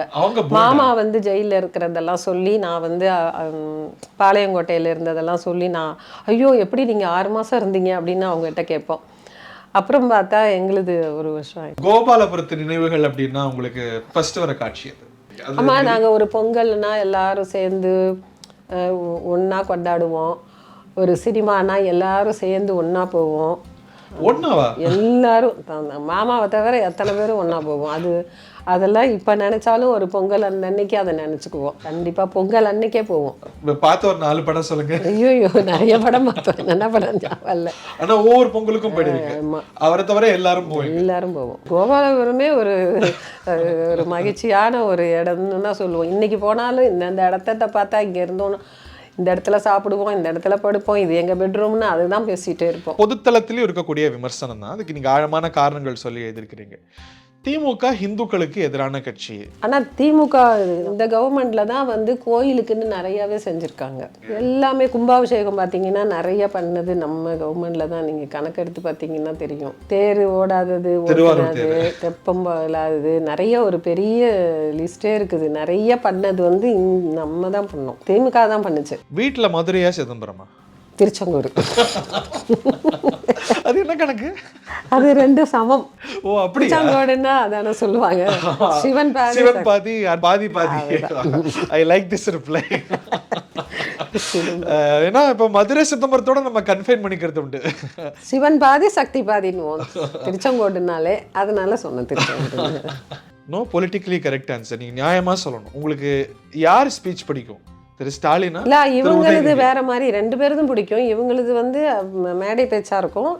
மாமா வந்து ஜெயிலில் இருக்கிறதெல்லாம் சொல்லி, நான் வந்து பாளையங்கோட்டையில் இருந்ததெல்லாம் சொல்லி, நான் ஐயோ எப்படி நீங்கள் 6 மாதம் இருந்தீங்க அப்படின்னு அவங்ககிட்ட கேட்போம். அப்புறம் பார்த்தா எங்களுது 1 வருஷம் ஆயிடுச்சு. கோபாலபுரத்து நினைவுகள் அப்படின்னா உங்களுக்கு ஃபர்ஸ்ட் வர காட்சி அது? ஆமாம், நாங்கள் ஒரு பொங்கல்னா எல்லாரும் சேர்ந்து ஒன்றா கொண்டாடுவோம். ஒரு சினிமானா எல்லாரும் சேர்ந்து ஒன்றா போவோம். ஒன்னாவா? எல்லாரும் மாமாவை தவிர எத்தனை பேரும் ஒன்றா போவோம். அதெல்லாம் இப்போ நினைச்சாலும் ஒரு பொங்கல் அன்னைக்கு அதை நினச்சிக்குவோம். கண்டிப்பாக பொங்கல் அன்னைக்கே போவோம். பார்த்து ஒரு 4 படம் சொல்லுங்க. ஐயோ நிறைய படம் பார்த்தோம். என்ன படம் ஞாபகம். ஆனால் ஒவ்வொரு பொங்கலுக்கும் போயிடுவீங்க. அவரை தவிர எல்லாரும் போவோம். கோபாலபுரமே ஒரு மகிழ்ச்சியான ஒரு இடம்னு தான் சொல்லுவோம். இன்னைக்கு போனாலும் இந்த இடத்த பார்த்தா இங்கே இருந்தோம், இந்த இடத்துல சாப்பிடுவோம், இந்த இடத்துல படுப்போம், இது எங்கள் பெட்ரூம்னு அதுதான் பேசிகிட்டே இருப்போம். பொதுத்தளத்திலையும் இருக்கக்கூடிய விமர்சனம் தான். அதுக்கு நீங்கள் ஆழமான காரணங்கள் சொல்லி எழுதியிருக்கிறீங்க. திமுக இந்துக்களுக்கு எதிரான கட்சி. ஆனால் திமுக இந்த கவர்மெண்ட்டில் தான் வந்து கோயிலுக்குன்னு நிறையாவே செஞ்சுருக்காங்க. எல்லாமே கும்பாபிஷேகம் பார்த்தீங்கன்னா நிறைய பண்ணது நம்ம கவர்மெண்ட்டில் தான். நீங்கள் கணக்கெடுத்து பார்த்தீங்கன்னா தெரியும். தேர் ஓடாதது, ஓடாது, தெப்பம் இல்லாதது, நிறைய ஒரு பெரிய லிஸ்டே இருக்குது. நிறைய பண்ணது வந்து நம்ம தான் பண்ணோம். திமுக தான் பண்ணுச்சு. வீட்டில் மதுரையா சிதம்பரமா? திருச்செங்கோடு. அது என்ன கணக்கு? அது 2 சமம். ஓ அப்படி. திருச்செங்கோடுன்னா அதான சொல்லுவாங்க. சிவன் பாதி பாதி பாதி. I like this reply. ஏன்னா இப்போ மதுரை சிதம்பரத்தோட நம்ம கன்ஃபைன் பண்ணிக்கிறது உண்டு. சிவன் பாதி சக்தி பாதின்னு திருச்செங்கோடுனாலே, அதனால சொன்னேன் Tiruchengode. No politically correct answer. நீங்க நியாயமா சொல்லணும். உங்களுக்கு யார் ஸ்பீச் பிடிக்கும்? திரு ஸ்டாலினா? இல்லை, இவங்களது வேற மாதிரி. 2 பேருதும் பிடிக்கும். இவங்களது வந்து மேடை பேச்சா இருக்கும்,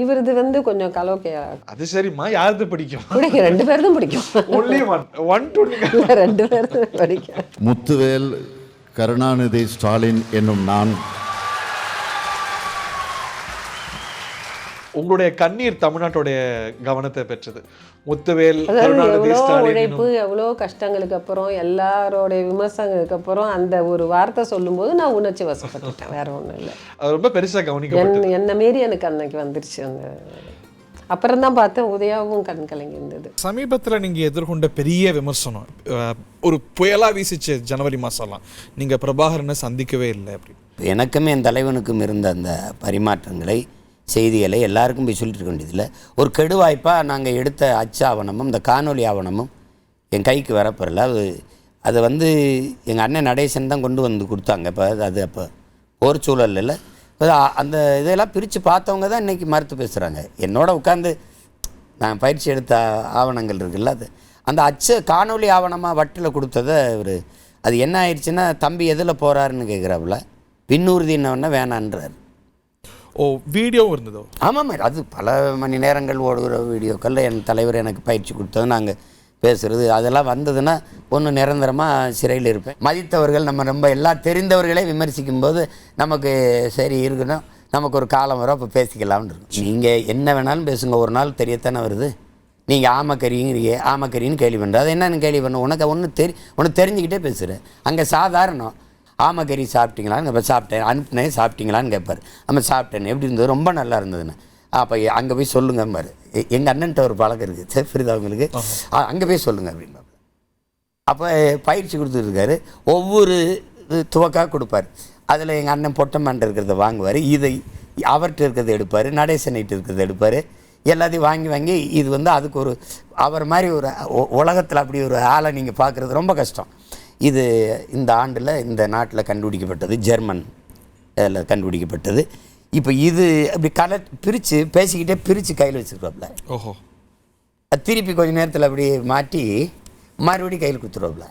இவரது வந்து கொஞ்சம் கலோக்கையா. அது சரிம்மா, யாரது பிடிக்கும்? 2 பேருதும் பிடிக்கும். ஒன்லி ஒன் 2 பேருதும் பிடிக்கும். முத்துவேல் கருணாநிதி ஸ்டாலின் என்னும் நான். உங்களுடைய கண்ணீர் தமிழ்நாட்டுடைய கவனத்தை பெற்றது. முத்துவேல், உழைப்பு, எவ்வளோ கஷ்டங்களுக்கு அப்புறம், எல்லாரோடைய விமர்சனங்களுக்கு அப்புறம் அந்த ஒரு வார்த்தை சொல்லும்போது நான் உணர்ச்சி வசப்பட்டுட்டேன். வேற ஒன்றும் இல்லை. அது ரொம்ப பெருசாக கவனிக்க என்ன மீறி எனக்கு அன்னைக்கு வந்துருச்சு. அந்த அப்புறம் தான் பார்த்தேன் உதயாவும் கண் கலங்கி இருந்தது. சமீபத்தில் நீங்கள் எதிர்கொண்ட பெரிய விமர்சனம், ஒரு புயலாக வீசிச்சு ஜனவரி மாதம்லாம், நீங்கள் பிரபாகரனை சந்திக்கவே இல்லை அப்படி. எனக்குமே என் தலைவனுக்கும் இருந்த அந்த பரிமாற்றங்களை, செய்திகளை எல்லாருக்கும் போய் சொல்லிட்டு இருக்க வேண்டியதில்லை. ஒரு கெடுவாய்ப்பாக நாங்கள் எடுத்த அச்சு ஆவணமும் இந்த காணொலி ஆவணமும் என் கைக்கு வரப்போறல. அதை வந்து எங்கள் அண்ணன் நடேசன் தான் கொண்டு வந்து கொடுத்தாங்க. இப்போ அது அப்போ போர் சூழலில் அந்த இதெல்லாம் பிரித்து பார்த்தவங்க தான் இன்றைக்கி மறுத்து பேசுகிறாங்க. என்னோட உட்காந்து நான் பயிற்சி எடுத்த ஆவணங்கள் இருக்குல்ல, அது அந்த அச்சு காணொலி ஆவணமாக வட்டில் கொடுத்ததை அது என்ன ஆயிடுச்சுன்னா, தம்பி எதில் போகிறாருன்னு கேட்குறாப்புல, பின்னூர்தின்னொன்னே வேணான்றார். ஓ, வீடியோ இருந்ததோ? ஆமாம், அது பல மணி நேரங்கள் ஓடுகிற வீடியோக்கள். என் தலைவர் எனக்கு பயிற்சி கொடுத்தது, நாங்கள் பேசுகிறது அதெல்லாம் வந்ததுன்னா ஒன்று நிரந்தரமாக சிறையில் இருப்பேன். மதித்தவர்கள், நம்ம ரொம்ப எல்லாம் தெரிந்தவர்களே விமர்சிக்கும் போது நமக்கு சரி இருக்கணும், நமக்கு ஒரு காலம் வரும், அப்போ பேசிக்கலாம்னு இருக்கும். நீங்கள் என்ன வேணாலும் பேசுங்க, ஒரு நாள் தெரியத்தானே வருது. நீங்கள் ஆமக்கறிங்கிறீங்க, ஆமக்கறின்னு கேள்வி பண்ணுற, அது என்னன்னு கேள்வி பண்ண, உனக்கு ஒன்று தெரிஞ்சுக்கிட்டே பேசுகிறேன். அங்கே சாதாரணம் ஆமக்கறி சாப்பிட்டீங்களான்னு, இப்போ சாப்பிட்டேன், அனுப்பினேன், சாப்பிட்டீங்களான்னு கேட்பார். நம்ம சாப்பிட்டேன், எப்படி இருந்தது, ரொம்ப நல்லா இருந்ததுன்னு. அப்போ அங்கே போய் சொல்லுங்க பாரு. எங்கள் அண்ணன்ட்ட ஒரு பழக்கம் இருக்குது, செஃப் ஃப்ரிதா அவங்களுக்கு, அங்கே போய் சொல்லுங்கள் அப்படின்னா. அப்போ பயிற்சி கொடுத்துருக்காரு. ஒவ்வொரு துவக்காக கொடுப்பார். அதில் எங்கள் அண்ணன் பொட்டமான் இருக்கிறத வாங்குவார். அவர்கிட்ட இருக்கிறது எடுப்பார், நடேசன்கிட்ட இருக்கிறது எடுப்பார், எல்லாத்தையும் வாங்கி வாங்கி இது வந்து அதுக்கு ஒரு அவர் மாதிரி ஒரு உலகத்தில் அப்படி ஒரு ஆளை நீங்கள் பார்க்குறது ரொம்ப கஷ்டம். இது இந்த ஆண்டில் இந்த நாட்டில் கண்டுபிடிக்கப்பட்டது, ஜெர்மன் கண்டுபிடிக்கப்பட்டது. இப்போ இது அப்படி பிரித்து பேசிக்கிட்டே பிரித்து கையில் வச்சுருக்காப்புல. ஓஹோ. அது திருப்பி கொஞ்சம் நேரத்தில் அப்படி மாட்டி மறுபடியும் கையில் கொடுத்துருவாப்புல.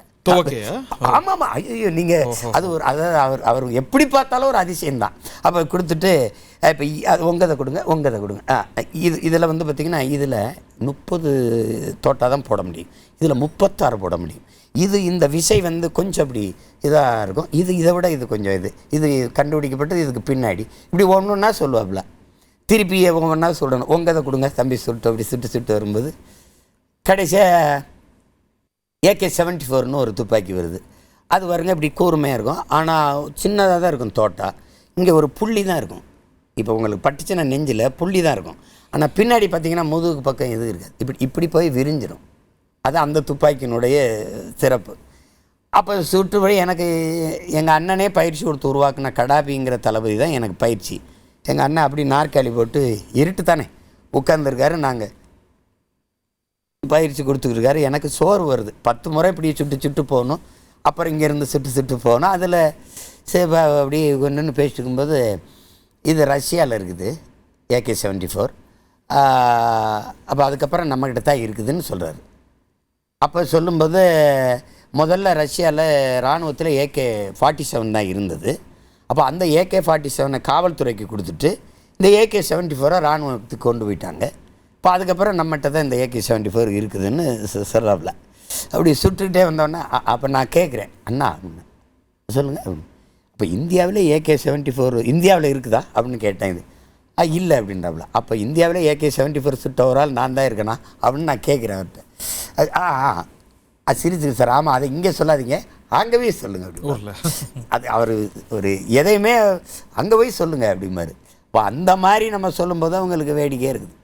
ஆமாம் ஆமாம். ஐயோ நீங்கள் அது ஒரு அதாவது அவர் எப்படி பார்த்தாலும் ஒரு அதிசயம்தான். அப்போ கொடுத்துட்டு இப்போ அது உங்கதை கொடுங்க. இதில் வந்து பார்த்திங்கன்னா இதில் 30 தோட்டா தான் போட முடியும், இதில் 36 போட முடியும். இந்த விசை வந்து கொஞ்சம் அப்படி இதாக இருக்கும். இதை விட இது கொஞ்சம் இது கண்டுபிடிக்கப்பட்டது இதுக்கு பின்னாடி இப்படி ஒன்றுன்னா சொல்லுவாப்புல. திருப்பி ஒவ்வொன்றா சொல்லணும், உங்கதை கொடுங்க தம்பி சொல்லிட்டு அப்படி சுட்டு வரும்போது கடைசியாக AK-74ன்னு ஒரு துப்பாக்கி வருது. அது பாருங்க இப்படி கூர்மையாக இருக்கும், ஆனால் சின்னதாக தான் இருக்கும் தோட்டா. இங்கே ஒரு புள்ளி தான் இருக்கும். இப்போ உங்களுக்கு பட்டுச்சுன்னா நெஞ்சில் புள்ளி தான் இருக்கும், ஆனால் பின்னாடி பார்த்தீங்கன்னா முதுகுக்கு பக்கம் எதுவும் இருக்காது, இப்படி போய் விரிஞ்சிடும். அது அந்த துப்பாக்கியினுடைய சிறப்பு. அப்போ சுற்றுவழி எனக்கு எங்கள் அண்ணனே பயிற்சி கொடுத்து உருவாக்குன கடாபிங்கிற தளபதி தான் எனக்கு பயிற்சி. எங்கள் அண்ணன் அப்படி நாற்காலி போட்டு இருட்டு தானே உட்காந்துருக்காரு, நாங்கள் பயிற்சி கொடுத்துருக்காரு. எனக்கு சோறு வருது, 10 முறை இப்படி சுட்டு போகணும், அப்புறம் இங்கேருந்து சுட்டு போகணும். அதில் அப்படி ஒன்றுன்னு பேசிட்டு இருக்கும்போது இது ரஷ்யாவில் இருக்குது AK-74. அப்போ அதுக்கப்புறம் நம்மக்கிட்ட தான் இருக்குதுன்னு சொல்கிறாரு. அப்போ சொல்லும்போது முதல்ல ரஷ்யாவில் இராணுவத்தில் AK-47 தான் இருந்தது. அப்போ அந்த AK-47 காவல்துறைக்கு கொடுத்துட்டு இந்த AK-74 இராணுவத்துக்கு கொண்டு போயிட்டாங்க. இப்போ அதுக்கப்புறம் நம்மகிட்ட தான் இந்த AK-74 இருக்குதுன்னு சொல்கிறாப்புல. அப்படி சுட்டுக்கிட்டே வந்தோடனே அப்போ நான் கேட்குறேன், அண்ணா சொல்லுங்கள், இப்போ இந்தியாவில் AK-74 இந்தியாவில் இருக்குதா அப்படின்னு கேட்டேன். இது இல்லை அப்படின்றாப்புல. அப்போ இந்தியாவில் AK-74 சுட்ட ஒரு ஆள் நான் தான் இருக்கேனா அப்படின்னு நான் கேட்குறேன் அவர்கிட்ட. சிரிச்சு சார், ஆமாம் அதை இங்கே சொல்லாதீங்க, அங்கே போய் சொல்லுங்கள் அப்படின்னு. அது அவர் ஒரு எதையுமே அங்கே போய் சொல்லுங்கள் அப்படிமாரு. இப்போ அந்த மாதிரி நம்ம சொல்லும்போது அவங்களுக்கு வேடிக்கையாக இருக்குது.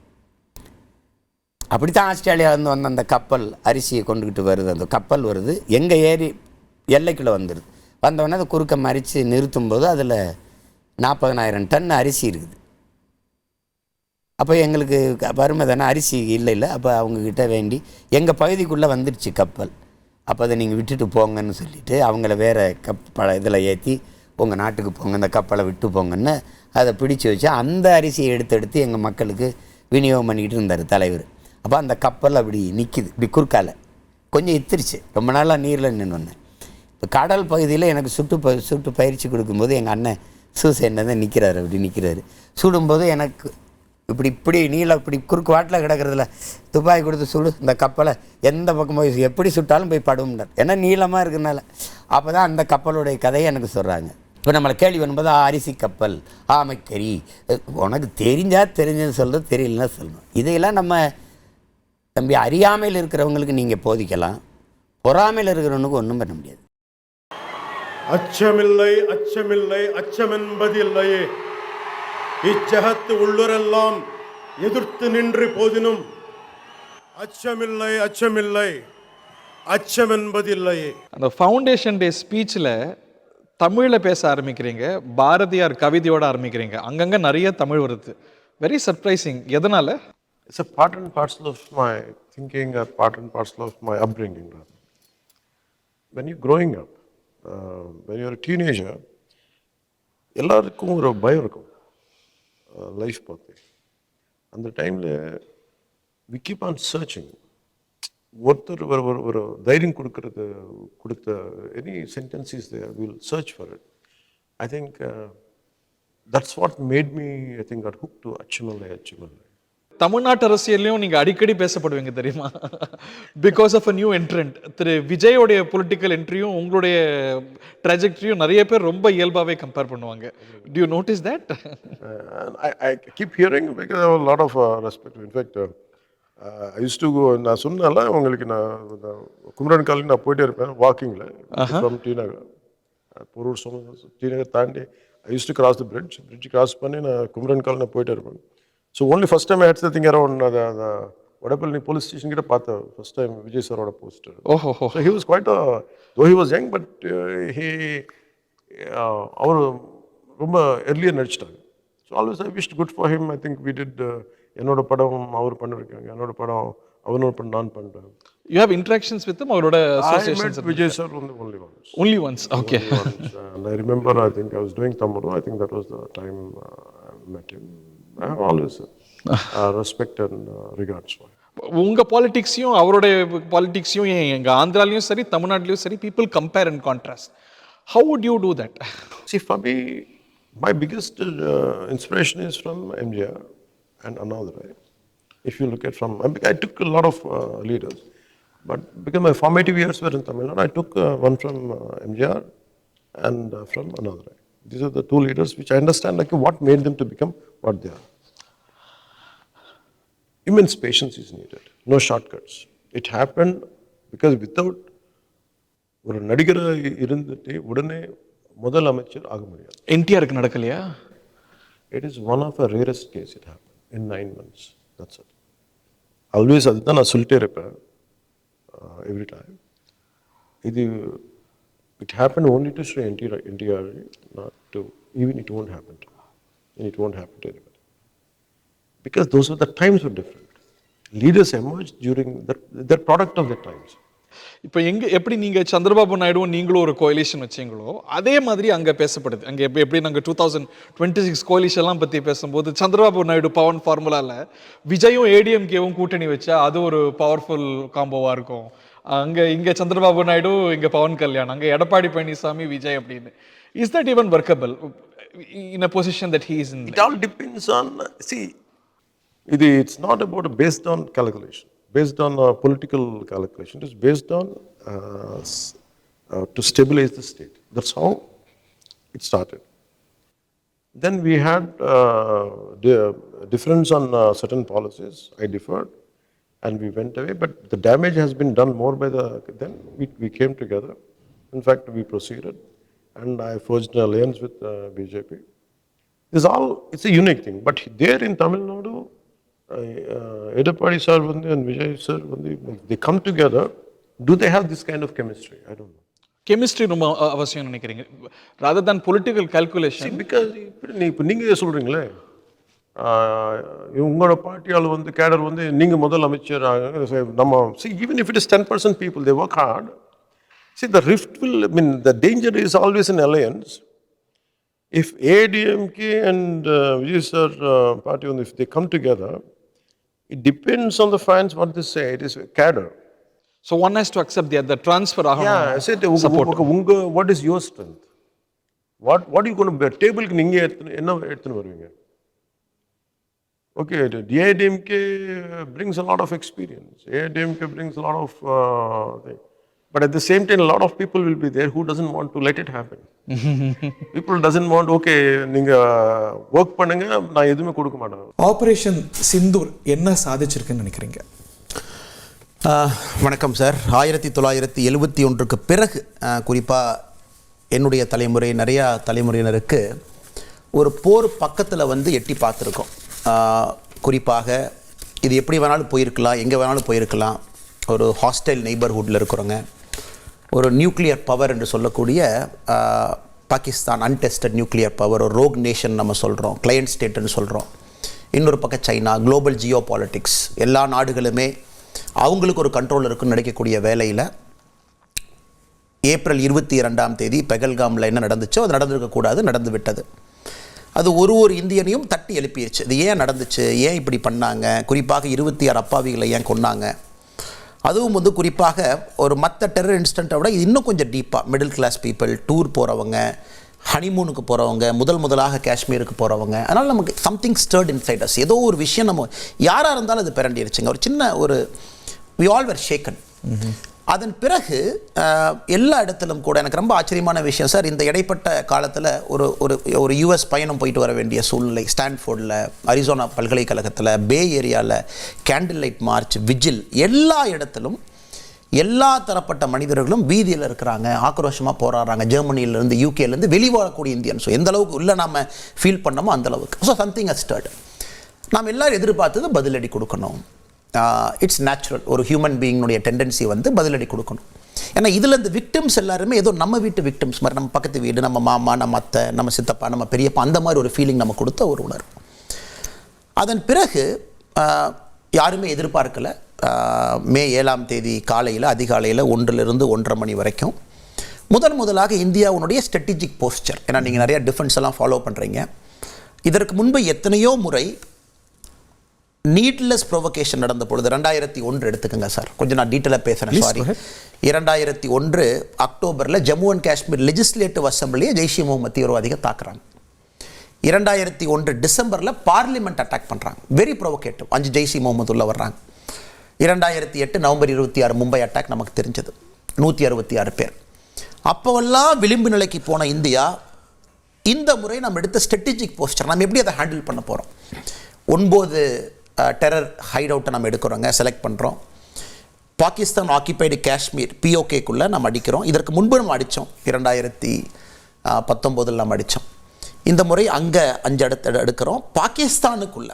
அப்படித்தான் ஆஸ்திரேலியாவிலேருந்து வந்த அந்த கப்பல் அரிசியை கொண்டுக்கிட்டு வருது. அந்த கப்பல் வருது, எங்கள் எல்லைக்குள்ளே வந்துடுது. வந்தவொடனே அதை குறுக்க மறித்து நிறுத்தும்போது அதில் 40,000 டன் அரிசி இருக்குது. அப்போ எங்களுக்கு வறுமை தானே, அரிசி இல்லை. அப்போ அவங்கக்கிட்ட வேண்டி எங்கள் பகுதிக்குள்ளே வந்துடுச்சு கப்பல். அப்போ அதை நீங்கள் விட்டுட்டு போங்கன்னு சொல்லிவிட்டு அவங்கள வேறு இதில் ஏற்றி உங்கள் நாட்டுக்கு போங்க, இந்த கப்பலை விட்டு போங்கன்னு அதை பிடிச்சி வச்சு அந்த அரிசியை எடுத்து எங்கள் மக்களுக்கு விநியோகம் பண்ணிக்கிட்டு இருந்தார் தலைவர். அப்போ அந்த கப்பல் அப்படி நிற்கிது, இப்படி குறுக்கால கொஞ்சம் இத்திருச்சு, ரொம்ப நாளாக நீரில் நின்று வந்தேன். இப்போ கடல் பகுதியில் எனக்கு சுட்டு பயிற்சி கொடுக்கும்போது எங்கள் அண்ணன் சூசைன்னு தான் நிற்கிறாரு, அப்படி நிற்கிறாரு. சுடும்போது எனக்கு இப்படி நீளம் இப்படி குறுக்கு வாட்டில் கிடக்கிறதுல துப்பாக்கி கொடுத்து சுடு, இந்த கப்பலை எந்த பக்கம் போய் எப்படி சுட்டாலும் போய் படும்னார், ஏன்னா நீளமாக இருக்கிறனால. அப்போ தான் அந்த கப்பலுடைய கதையை எனக்கு சொல்கிறாங்க. இப்போ நம்மளை கேள்வி பண்ணும்போது அரிசி கப்பல், ஆமைக்கறி, உனக்கு தெரிஞ்சதுன்னு சொல்கிறது, தெரியலன்னா சொல்லணும். இதையெல்லாம் நம்ம தம்பி அறியாமையில் இருக்கிறவங்களுக்கு நீங்கள் போதிக்கலாம், பொறாமையில் இருக்கிறவனுக்கு ஒன்றும் பண்ண முடியாது. அச்சமில்லை அச்சமில்லை அச்சமென்பதில்லையே, இச்சகத்து உள்ளுரெல்லாம் எதிர்த்து நின்று போதினும் அச்சமில்லை அச்சமில்லை அச்சமென்பதில்லையே. அந்த ஃபவுண்டேஷன் டே ஸ்பீச்சில் தமிழில் பேச ஆரம்பிக்கிறீங்க, பாரதியார் கவிதையோட ஆரம்பிக்கிறீங்க, அங்கங்கே நிறைய தமிழ் வருது. Very surprising. எதனால? It's a part and parcel of my thinking, a part and parcel of my upbringing. When you're growing up, when you're a teenager, எல்லாருக்கும் ஒரு பயம் இருக்கும் லைஃப் பார்த்து. அந்த டைமில் we keep on searching. ஒருத்தர் ஒரு தைரியம் கொடுத்த any sentence is there, we'll search for it. I think that's what made me, I think, got hooked to அச்சமில்லை. தமிழ்நாட்டு அரசியல்லையும் நீங்கள் அடிக்கடி பேசப்படுவீங்க தெரியுமா? Because of a new entrant. திரு விஜயோடைய பொலிட்டிக்கல் என்ட்ரியும் உங்களுடைய ட்ராஜெக்டரியும் நிறைய பேர் ரொம்ப இயல்பாகவே கம்பேர் பண்ணுவாங்க. Do you notice that? I keep hearing because I have a lot of respect. In fact, I used to go, நான் சொன்னால உங்களுக்கு நான் குமரன் காலனி நான் போயிட்டே இருப்பேன் வாக்கிங்கில் ஃப்ரம் டி நகர். பொருள் டி நகர் தாண்டி I used to cross the bridge cross பண்ணி நான் குமரன் காலனி போயிட்டே இருப்பேன். So only first time I had something around the Vadapalli police station கிட்ட பார்த்தேன் first time விஜய் சாரோட poster. So he was quite though he was young, but he அவர் ரொம்ப earlier நடிச்சிட்டாங்க. So always I wished good for him. I think we did என்னோட படம் அவர் பண்ணிருக்காங்க, என்னோட படம் அவனோட படம் நான் பண்றேன். You have interactions with him, அவரோட associations? I met Vijay sir only once. Only once, okay. Only once. And I remember, I think I was doing Tamaru. I think that was the time I met him. I have always respect and regards for him. உங்க பாலிடிக்ஸையும் அவரோட பாலிடிக்ஸையும் எங்க ஆந்திராலையும் சரி தமிழ்நாட்டிலையும் சரி people compare and contrast. How would you do that? See, for me, my biggest inspiration is from MGR and Annadurai. If you look at from, I took a lot of leaders, but because my formative years were in Tamil Nadu, I took one from MGR and from Annadurai. These are the two leaders which I understand like what made them to become what they are. Immense patience is needed, no shortcuts. It happened because without ஒரு நடிகரை இருந்துட்டு உடனே முதல் அமைச்சர் ஆக முடியாது. என்டிஆருக்கு நடக்கலையா? It is one of the rarest case it happened in 9 months. That's it. Always அதுதான் நான் சொல்லிட்டே இருப்பேன் every time. It happened only to Sri NTR, not to, even it won't happen to me. And it won't happen to anybody. Because those were the times were different. Leaders emerged during the product of the times. இப்போ எப்படி நீங்க சந்திரபாபு நாயுடுவும் நீங்களும் ஒரு coalition வச்சீங்களோ அதே மாதிரி அங்க பேசப்படுது. அங்க எப்படி நாங்க 2026 கோலிஷன்லாம் பத்தி பேசும்போது சந்திரபாபு நாயுடு பவன் ஃபார்முலால விஜயும் ஏடிஎம்கேவும் கூட்டணி வச்சா அது ஒரு பவர்ஃபுல் காம்போவா இருக்கும். இங்க சந்திரபாபு நாயுடு, இங்க பவன் கல்யாண், அங்க எடப்பாடி பழனிசாமி, விஜய் அப்படின்னு. Is that even workable in a position that he is in? It all depends on, see, it's not about based on calculation. Based on political calculation, it is based on to stabilize the state. That's how it started. Then we had difference on certain policies. I differed and we went away, but the damage has been done more by then we came together. In fact, we proceeded and I forged an alliance with BJP. It's a unique thing, but there in Tamil Nadu, Edapadi sir and Vijay sir, they come together. Do they have this kind of chemistry? I don't know. Chemistry ரொம்ப அவசியம் நினைக்கிறீங்க rather than political calculation? Because இப்போ நீங்க சொல்றீங்களே உங்களோட பார்ட்டியால் கேடர் நீங்க முதல் அமைச்சர் நம்ம see even if it is 10% people they work hard. See the rift will, I mean the danger is always in alliance. If ADMK and Vijay sir party if they come together, it depends on the fans what they say. It is cadre. So one has to accept the transfer. Yeah, I said what is your strength? What are you going to bear? Table நீங்க என்ன எடுத்துன்னு வருவீங்க? Okay, the ADMK brings a lot of experience. ADMK brings a lot of thing. But at the same time, a lot of people will be there who doesn't want to let it happen. People doesn't want, okay, நீங்க work பண்ணுங்க, நான் எதுவுமே கொடுக்க மாட்டேன். Operation Sindoor என்ன சாதிச்சிருக்குன்னு நினைக்கிறீங்க? வணக்கம் sir. 1971க்கு பிறகு குறிப்பாக என்னுடைய தலைமுறை, நிறையா தலைமுறையினருக்கு ஒரு போர் பக்கத்தில் எட்டி பார்த்துருக்கோம். குறிப்பாக இது எப்படி வேணாலும் போயிருக்கலாம், எங்கே வேணாலும் போயிருக்கலாம். ஒரு ஹாஸ்டைல் நெய்பர்ஹுட்டில் இருக்கிறவங்க, ஒரு நியூக்ளியர் பவர் என்று சொல்லக்கூடிய பாகிஸ்தான் அன்டெஸ்டட் நியூக்ளியர் பவர், ஒரு ரோக் நேஷன் நம்ம சொல்கிறோம், கிளையண்ட் ஸ்டேட்டுன்னு சொல்கிறோம். இன்னொரு பக்கம் சைனா, குளோபல் ஜியோ பாலிட்டிக்ஸ், எல்லா நாடுகளுமே அவங்களுக்கு ஒரு கண்ட்ரோல் இருக்குன்னு நினைக்கக்கூடிய வேலையில் ஏப்ரல் 22 பெகல்காமில் என்ன நடந்துச்சோ அது நடந்திருக்கக்கூடாது, நடந்து விட்டது. அது ஒரு இந்தியனையும் தட்டி எழுப்பிடுச்சு. இது ஏன் நடந்துச்சு, ஏன் இப்படி பண்ணாங்க, குறிப்பாக 26 அப்பாவிகளை ஏன் கொன்னாங்க. அதுவும் குறிப்பாக ஒரு மற்ற டெரர் இன்சிடெண்ட்டை விட இது இன்னும் கொஞ்சம் டீப்பாக மிடில் கிளாஸ் பீப்புள், டூர் போகிறவங்க, ஹனிமூனுக்கு போகிறவங்க, முதலாக காஷ்மீருக்கு போகிறவங்க. அதனால் நமக்கு சம்திங் ஸ்டர்ட் இன்சைட் அஸ். ஏதோ ஒரு விஷயம் நம்ம யாராக இருந்தாலும் அது பிறண்டிடுச்சுங்க. ஒரு சின்ன we all were shaken. அதன் பிறகு எல்லா இடத்திலும் கூட எனக்கு ரொம்ப ஆச்சரியமான விஷயம் சார், இந்த இடைப்பட்ட காலத்தில் ஒரு யூஎஸ் பயணம் போயிட்டு வர வேண்டிய சூழ்நிலை. ஸ்டான்ஃபோர்டில், அரிசோனா பல்கலைக்கழகத்தில், பே ஏரியாவில் கேண்டில் லைட் மார்ச், விஜில், எல்லா இடத்திலும் எல்லா தரப்பட்ட மனிதர்களும் வீதியில் இருக்கிறாங்க, ஆக்ரோஷமாக போராடுறாங்க. ஜெர்மனியிலேருந்து, யூகேலேருந்து வெளிவரக்கூடிய இந்தியன்ஸ் எந்த அளவுக்கு இல்லை நாம் ஃபீல் பண்ணமோ அந்த அளவுக்கு. So something has started. நாம் எல்லோரும் எதிர்பார்த்தது பதிலடி கொடுக்கணும். It's natural. ஒரு ஹியூமன் பீயினுடைய டெண்டன்சி பதிலடி கொடுக்கணும். ஏன்னா இதில் இந்த விக்டிம்ஸ் எல்லாருமே ஏதோ நம்ம வீட்டு விக்டிம்ஸ் மாதிரி, நம்ம பக்கத்து வீடு, நம்ம மாமா, நம்ம அத்தை, நம்ம சித்தப்பா, நம்ம பெரியப்பா, அந்த மாதிரி ஒரு ஃபீலிங் நம்ம கொடுத்த ஒரு உணர்வு. அதன் பிறகு யாருமே எதிர்பார்க்கல, மே 7ஆம் தேதி காலையில் அதிகாலையில் 1லிருந்து 1:30 மணி வரைக்கும் முதலாக இந்தியாவுடைய ஸ்ட்ராட்டஜிக் போஸ்டர், ஏன்னா நீங்கள் நிறையா டிஃபென்ஸ் எல்லாம் ஃபாலோ பண்ணுறீங்க. இதற்கு முன்பு எத்தனையோ முறை நீட்லெஸ் ப்ரொவோகேஷன் நடந்த பொழுது 2001 எடுத்துக்கோங்க சார், கொஞ்சம் நான் டீட்டெயிலாக பேசுகிறேன், சாரி. 2001 அக்டோபரில் ஜம்மு அண்ட் காஷ்மீர் லெஜிஸ்லேட்டிவ் அசம்பிளியை ஜெய்ஷ் இ முகமது தீவிரவாதிகள் தாக்குறாங்க. 2001 டிசம்பரில் பார்லிமெண்ட் அட்டாக் பண்ணுறாங்க, வெரி ப்ரொவோகேட்டிவ். 5 ஜெய்ஷ் இ முகமது உள்ள வர்றாங்க. 2008 நவம்பர் 26 மும்பை அட்டாக் நமக்கு தெரிஞ்சது, 166 பேர். அப்போவெல்லாம் விளிம்பு நிலைக்கு போன இந்தியா இந்த முறை நம்ம எடுத்த ஸ்ட்ராட்டஜிக் போஸ்டர், நம்ம எப்படி அதை ஹேண்டில் பண்ண போகிறோம். 9 டெரர் ஹைட் அவுட்டை நம்ம எடுக்கிறோங்க, செலக்ட் பண்ணுறோம். பாகிஸ்தான் ஆக்கியபைடு காஷ்மீர் POKக்குள்ளே நம்ம அடிக்கிறோம். இதற்கு முன்பு நம்ம அடித்தோம், 2019 நம்ம அடித்தோம். இந்த முறை அங்கே 5 எடுக்கிறோம். பாகிஸ்தானுக்குள்ள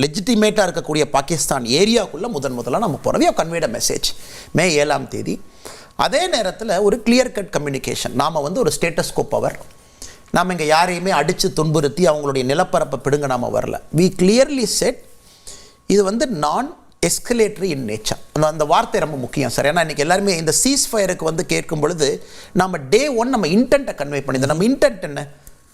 லெஜிட்டிமேட்டாக இருக்கக்கூடிய பாகிஸ்தான் ஏரியாவுக்குள்ளே முதலாக நம்ம போகிறோம். We have conveyed a message May 7ஆம் தேதி. அதே நேரத்தில் ஒரு கிளியர் கட் கம்யூனிகேஷன், நாம் வந்து ஒரு ஸ்டேட்டஸ் கோ பவர், நாம் இங்கே யாரையுமே அடித்து துன்புறுத்தி அவங்களுடைய நிலப்பரப்பை பிடுங்க நாம் வரல. வி கிளியர்லி செட் இது வந்து நான் எஸ்கலேட்டரி இன் நேச்சர். அந்த வார்த்தை ரொம்ப முக்கியம் சார். ஏன்னா இன்றைக்கி எல்லாருமே இந்த சீஸ் ஃபயருக்கு வந்து கேட்கும் பொழுது நம்ம டே 1 நம்ம இன்டென்ட்டை கன்வே பண்ணியிருந்தோம். நம்ம இன்டென்ட் என்ன,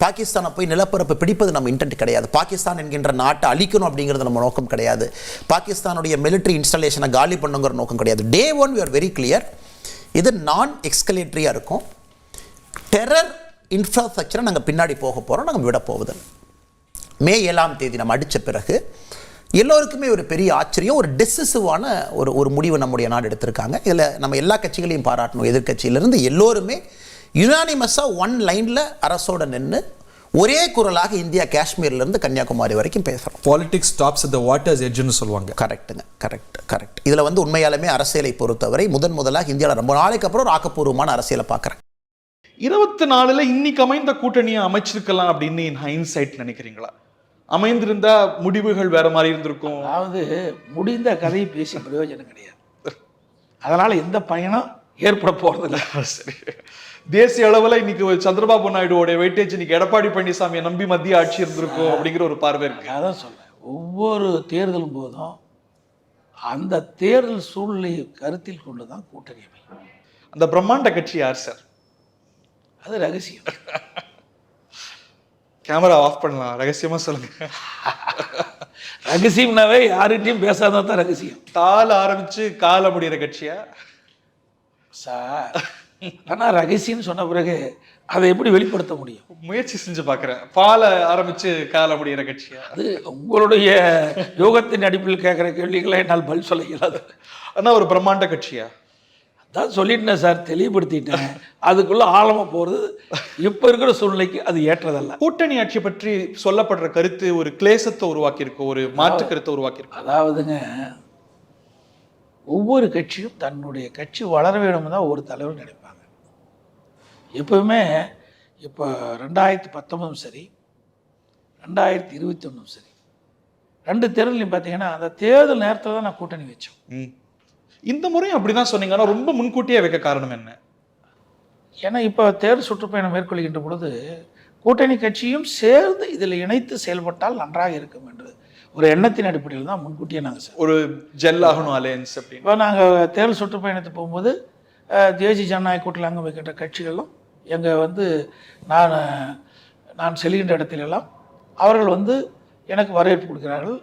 பாகிஸ்தானை போய் நிலப்பரப்பு பிடிப்பது நம்ம இன்டென்ட் கிடையாது. பாகிஸ்தான் என்கின்ற நாட்டை அழிக்கணும் அப்படிங்கிறது நம்ம நோக்கம் கிடையாது. பாகிஸ்தானுடைய மிலிட்ரி இன்ஸ்டாலேஷனை காலி பண்ணுங்கிற நோக்கம் கிடையாது. டே 1 we are very clear, இது நான் எக்ஸ்கலேட்டரியாக இருக்கும். டெரர் இன்ஃப்ராஸ்ட்ரக்சரை நாங்கள் பின்னாடி போக போகிறோம், நாங்கள் விட போகுது. மே 7ஆம் தேதி நம்ம அடித்த பிறகு எல்லோருக்குமே ஒரு பெரிய ஆச்சரியம், ஒரு டெசிசிவான ஒரு முடிவு நம்முடைய நாடு எடுத்திருக்காங்க. இதில் நம்ம எல்லா கட்சிகளையும் பாராட்டணும். எதிர்கட்சியிலிருந்து எல்லோருமே யுனானிமஸாக ஒன் லைனில் அரசோட நின்று ஒரே குரலாக இந்தியா காஷ்மீர்லேருந்து கன்னியாகுமரி வரைக்கும் பேசுகிறோம். Politics stops at the waters எட்ஜ்னு சொல்லுவாங்க. கரெக்ட்டுங்க, கரெக்ட். இதில் வந்து உண்மையாலுமே அரசியலை பொறுத்தவரை முதலாக இந்தியாவில் ரொம்ப நாளைக்கு அப்புறம் ஒரு ஆக்கப்பூர்வமான அரசியலை பார்க்குறேன். 24ல் இன்னைக்கு அமைந்த கூட்டணியை அமைச்சிருக்கலாம் அப்படின்னு ஹைன்சைட் நினைக்கிறீங்களா? அமைந்திருந்தா முடிவுகள் வேற மாதிரி இருந்திருக்கும். அதாவது முடிந்த கதையை பேசி பிரயோஜனம் கிடையாது, அதனால எந்த பயனும் ஏற்பட போறதில்லை. சரி, தேசிய அளவில் இன்னைக்கு சந்திரபாபு நாயுடுவோட வெயிட்டேஜ் இன்னைக்கு எடப்பாடி பழனிசாமியை நம்பி மத்திய ஆட்சி இருந்திருக்கும் அப்படிங்கிற ஒரு பார்வை இருக்கு. அதான் சொல்றேன், ஒவ்வொரு தேர்தலும் போதும் அந்த தேர்தல் சூழ்நிலையை கருத்தில் கொண்டு தான் கூட்டணி அமையும். அந்த பிரம்மாண்ட கட்சி யார் சார்? அது ரகசியம். கேமரா ஆஃப் பண்ணலாம், ரகசியமா சொல்லுங்க. ரகசியம்னாவே யார்கிட்டையும் பேசாதான் தான் ரகசியம். தாள் ஆரம்பிச்சு கால முடிகிற கட்சியா சார்? ஆனால் ரகசியம்னு சொன்ன பிறகு அதை எப்படி வெளிப்படுத்த முடியும்? முயற்சி செஞ்சு பார்க்குறேன். பாலை ஆரம்பிச்சு கால முடிகிற கட்சியா? அது உங்களுடைய யோகத்தின் அடிப்பில் கேட்குற கேள்விகளை என்னால் பதில் சொல்ல இயலாது. ஆனால் ஒரு பிரம்மாண்ட கட்சியா? அதான் சொல்லிட்டேன் சார், தெளிவுபடுத்திட்டேன். அதுக்குள்ள ஆழமாக போகிறது இப்போ இருக்கிற சூழ்நிலைக்கு அது ஏற்றதல்ல. கூட்டணி ஆட்சி பற்றி சொல்லப்படுற கருத்து ஒரு கிளேசத்தை உருவாக்கியிருக்கோம், ஒரு மாற்று கருத்தை உருவாக்கியிருக்கோம். அதாவதுங்க, ஒவ்வொரு கட்சியும் தன்னுடைய கட்சி வளர வேணும்னு தான் ஒரு தலைவர் நினைப்பாங்க எப்பவுமே. இப்போ 2019 சரி, 2021 சரி, 2 தேர்தலையும் பார்த்தீங்கன்னா அந்த தேர்தல் நேரத்தில் தான் நான் கூட்டணி வச்சோம். இந்த முறையும் அப்படிதான் சொன்னீங்க, ஆனால் ரொம்ப முன்கூட்டியே வைக்க காரணம் என்ன? ஏன்னா இப்போ தேர்தல் சுற்றுப்பயணம் மேற்கொள்கின்ற பொழுது கூட்டணி கட்சியும் சேர்ந்து இதில் இணைத்து செயல்பட்டால் நன்றாக இருக்கும் என்று ஒரு எண்ணத்தின் அடிப்படையில் தான் முன்கூட்டியே நாங்கள் ஒரு ஜெல் ஆகணும் அலையன்ஸ் அப்படி. இப்போ நாங்கள் தேர்தல் சுற்றுப்பயணத்துக்கு போகும்போது தேசிய ஜனநாயக கூட்டணியில் அங்கே வைக்கின்ற கட்சிகளும் எங்கள் வந்து நான் செல்கின்ற இடத்திலெல்லாம் அவர்கள் வந்து எனக்கு வரவேற்பு கொடுக்கிறார்கள்.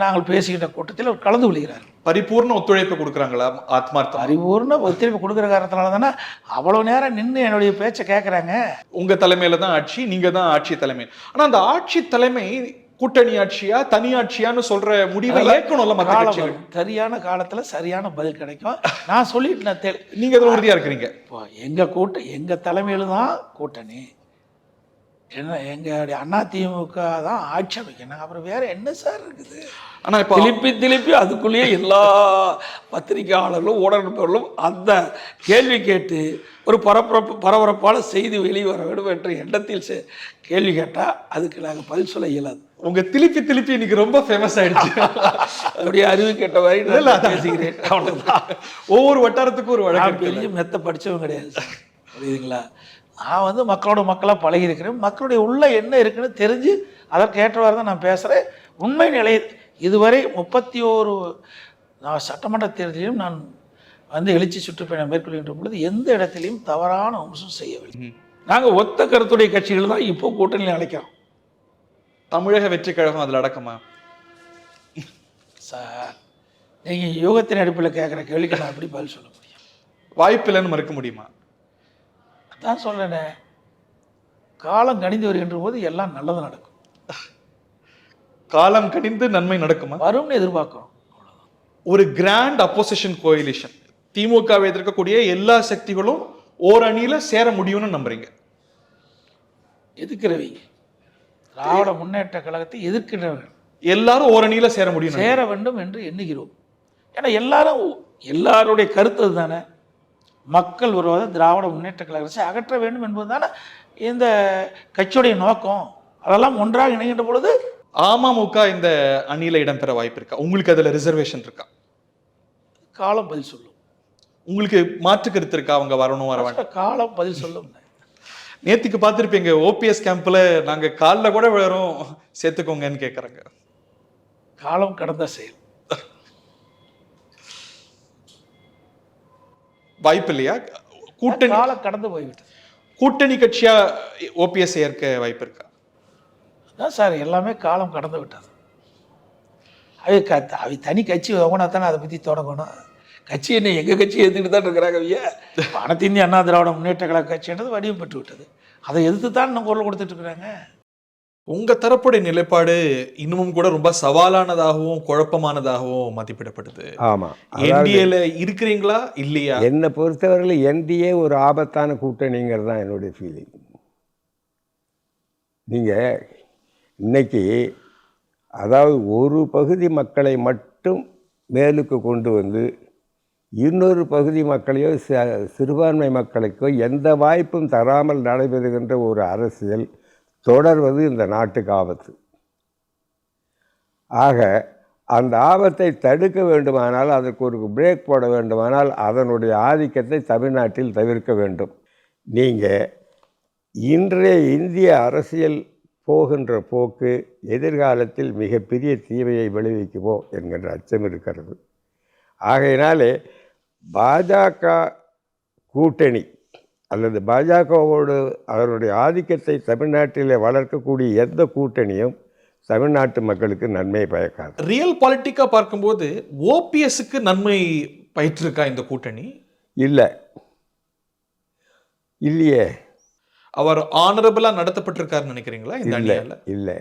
நாங்கள் பேசுகின்ற கூட்டத்தில் அவர் கலந்து கொள்கிறார்கள். பரிபூர்ண ஒத்துழைப்பு கொடுக்குறாங்களா? ஆத்மார்த்தம் பரிபூர்ண ஒத்துழைப்பு கொடுக்குற காரணத்தினால தானே அவ்வளோ நேரம் நின்று என்னுடைய பேச்சை கேட்குறாங்க. உங்கள் தலைமையில் தான் ஆட்சி, நீங்கள் தான் ஆட்சி தலைமை. ஆனால் அந்த ஆட்சி தலைமை கூட்டணி ஆட்சியா தனி ஆட்சியான்னு சொல்ற முடிவை ஏற்கணும்ல மற்ற கட்சிகள். சரியான காலத்தில் சரியான பதில் கிடைக்கும். நான் சொல்லிட்டு நீங்கள் அதில் உறுதியாக இருக்கிறீங்க. இப்போ எங்கள் தலைமையில் தான் கூட்டணி. என்ன எங்களுடைய அதிமுக தான் ஆட்சி அமைக்கணும், அப்புறம் வேற என்ன சார் இருக்குது? ஆனா இப்போ திருப்பி அதுக்குள்ளேயே எல்லா பத்திரிகையாளர்களும் ஊடகர்களும் அந்த கேள்வி கேட்டு ஒரு பரபரப்பான செய்தி வெளிவர வேண்டும் என்ற எண்ணத்தில் கேள்வி கேட்டால் அதுக்கு நாங்கள் பதில் சொல்ல இயலாது. உங்க திருப்பி இன்னைக்கு ரொம்ப ஃபேமஸ் ஆயிடுச்சு. அப்படியே அறிவு கேட்ட மாதிரி நான் பேசுகிறேன், அவ்வளோதான். ஒவ்வொரு வட்டாரத்துக்கும் ஒரு வழக்கு. பெரிய மெத்த படித்தவங்க கிடையாது சார், புரியுதுங்களா? நான் வந்து மக்களோட மக்களாக பழகியிருக்கிறேன். மக்களுடைய உள்ள என்ன இருக்குன்னு தெரிஞ்சு அதற்கு ஏற்றவாறு தான் நான் பேசுகிறேன். உண்மை நிலை இதுவரை 31 சட்டமன்ற தேர்தலிலும் நான் வந்து எழுச்சி சுற்றுப்பயணம் மேற்கொள்கின்ற பொழுது எந்த இடத்திலையும் தவறான அம்சம் செய்யவில்லை. நாங்கள் ஒத்த கருத்துடைய கட்சிகள் தான் இப்போ கூட்டணியில் அழைக்கிறோம். தமிழக வெற்றி கழகம் அதில் அடக்கமா சார்? நீங்கள் யோகத்தின் அடிப்பில் கேட்குற கேள்விக்கு நான் எப்படி பதில் சொல்ல முடியும்? வாய்ப்பில்லைன்னு மறுக்க முடியுமா? அதான் சொல்கிறேனே, காலம் கணிந்து வருகின்ற போது எல்லாம் நல்லது நடக்கும். காலம் கணிந்து நன்மை நடக்குமா? வரும்னு எதிர்பார்க்கிறோம். ஒரு கிராண்ட் அப்போசிஷன் கோயிலிஷன், திமுகவை எதிர்க்கக்கூடிய எல்லா சக்திகளும் ஓர் அணியில சேர முடியும்னு நம்புறீங்க? எதிர்க்கிறவங்க திராவிட முன்னேற்ற கழகத்தை எதிர்க்கிறவர்கள் எல்லாரும் ஓர் அணியில சேர முடியும், சேர வேண்டும் என்று எண்ணுகிறோம். ஏன்னா எல்லாருடைய கருத்து தானே, மக்கள் விரோத திராவிட முன்னேற்ற கழகத்தை அகற்ற வேண்டும் என்பது தானே இந்த கட்சியுடைய நோக்கம். அதெல்லாம் ஒன்றாக இணைகின்ற பொழுது அமமுக இந்த அணியில இடம்பெற வாய்ப்பு இருக்கா? உங்களுக்கு அதுல ரிசர்வேஷன் இருக்கா? காலம் பதில் சொல்லும். உங்களுக்கு மாற்று கருத்து இருக்கா அவங்க வரணும் வர வேண்டாம்? காலம் பதில் சொல்லும். நேத்திக்கு பார்த்துருப்பீங்க, ஓபிஎஸ் கேம்ப்ல நாங்க காலில் கூட விழறோம் சேர்த்துக்கோங்கன்னு கேட்குறாங்க. காலம் கடந்த செயல். வாய்ப்பு இல்லையா? கூட்டணி காலம் கடந்து போய்விட்டது. கூட்டணி கட்சியா ஓபிஎஸ் ஏற்க வாய்ப்பு இருக்கா? அதான் சார், எல்லாமே காலம் கடந்து விட்டது. அவை தனி கட்சி வாங்கினா தானே அதை பற்றி தொடங்கணும். கட்சி என்ன எங்கள் கட்சி எதிர்த்துட்டு தான் இருக்கிறாங்க. அனைத்து இந்திய அண்ணா திராவிட முன்னேற்ற கழக கட்சின்றது வடிவப்பட்டு விட்டது. அதை எதிர்த்து தான் நம்ம குரல் கொடுத்துட்டு இருக்கிறாங்க. உங்க தரப்புடைய நிலைப்பாடு இன்னமும் கூட ரொம்ப சவாலானதாகவும் குழப்பமானதாகவும் மதிப்பிடப்படுது. ஆமா, என்டிஏல இருக்கிறீங்களா இல்லையா? என்னை பொறுத்தவரையில் என்டிஏ ஒரு ஆபத்தான கூட்டணிங்கிறது தான் என்னுடைய ஃபீலிங். நீங்கள் இன்னைக்கு அதாவது ஒரு பகுதி மக்களை மட்டும் மேலுக்கு கொண்டு வந்து இன்னொரு பகுதி மக்களையோ சிறுபான்மை மக்களுக்கோ எந்த வாய்ப்பும் தராமல் நடைபெறுகின்ற ஒரு அரசியல் தொடர்வது இந்த நாட்டுக்கு ஆபத்து. ஆக அந்த ஆபத்தை தடுக்க வேண்டுமானால், அதற்கு ஒரு பிரேக் போட வேண்டுமானால் அதனுடைய ஆதிக்கத்தை தமிழ்நாட்டில் தவிர்க்க வேண்டும். நீங்கள் இன்றைய இந்திய அரசியல் போகின்ற போக்கு எதிர்காலத்தில் மிகப்பெரிய தீமையை விளைவிக்குமோ என்கின்ற அச்சம் இருக்கிறது. ஆகையினாலே பாஜக கூட்டணி அல்லது பாஜகவோடு அதனுடைய ஆதிக்கத்தை தமிழ்நாட்டில் வளர்க்கக்கூடிய எந்த கூட்டணியும் தமிழ்நாட்டு மக்களுக்கு நன்மை பயக்காது. ரியல் பாலிட்டிக்கா பார்க்கும்போது ஓபிஎஸ்க்கு நன்மை பயிற்றிருக்கா இந்த கூட்டணி? இல்லை, இல்லையே. அவர் ஆனரபிளா நடத்தப்பட்டிருக்காருன்னு நினைக்கிறீங்களா இந்த அணியால? இல்லை,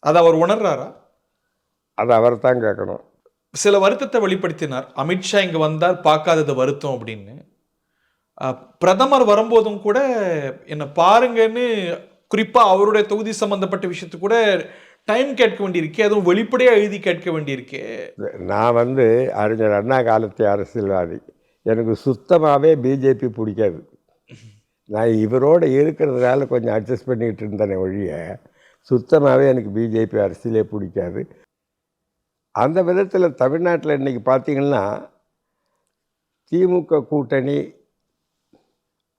அது அவர் உணர்றாரா? அது அவர் தான் கேட்கணும். சில வருத்தத்தை வெளிப்படுத்தினார், அமித்ஷா இங்க வந்தால் பார்க்காதது வருத்தம் அப்படின்னு. பிரதமர் வரும்போதும் கூட என்ன பாருங்கன்னு குறிப்பா அவருடைய தொகுதி சம்பந்தப்பட்ட விஷயத்து கூட டைம் கேட்க வேண்டியிருக்கு, அதுவும் வெளிப்படையா எழுதி கேட்க வேண்டியிருக்கு. நான் அறிஞர் அண்ணா காலத்து அரசியல்வாதி. எனக்கு சுத்தமாகவே பிஜேபி பிடிக்காது. நான் இவரோடு இருக்கிறதுனால கொஞ்சம் அட்ஜஸ்ட் பண்ணிக்கிட்டு இருந்தேனே ஒழிய சுத்தமாகவே எனக்கு பிஜேபி அரசியலே பிடிக்காது. அந்த விதத்தில் தமிழ்நாட்டில் இன்றைக்கி பார்த்திங்கன்னா திமுக கூட்டணி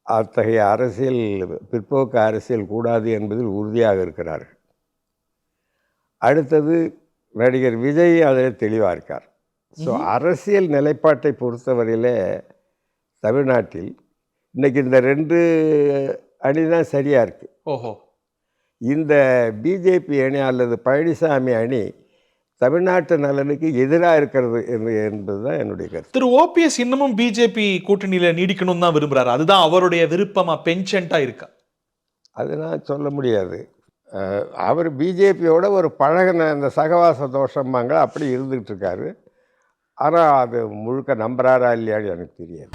அத்தகைய அரசியல் பிற்போக்கு அரசியல் கூடாது என்பதில் உறுதியாக இருக்கிறார்கள். அடுத்தது நடிகர் விஜய் அதில் தெளிவாக இருக்கார். ஸோ அரசியல் நிலைப்பாட்டை பொறுத்தவரையில் தமிழ்நாட்டில் இன்றைக்கி இந்த 2 அணி தான் சரியாக இருக்குது. ஓஹோ, இந்த பிஜேபி அணி அல்லது பழனிசாமி அணி தமிழ்நாட்டு நலனுக்கு எதிராக இருக்கிறது என்பது தான் என்னுடைய கருத்து. திரு ஓபிஎஸ் இன்னமும் பிஜேபி கூட்டணியில நீடிக்கணும் தான் விரும்புறாரு, அதுதான் அவருடைய விருப்பமா பென்ஷன்ட்டா இருக்கா? அது நான் சொல்ல முடியாது. அவர் பிஜேபியோட ஒரு பழகின அந்த சகவாச தோஷமாங்க அப்படி இருந்துகிட்டு இருக்காரு. ஆனால் அது முழுக்க நம்புறாரா இல்லையான்னு எனக்கு தெரியாது.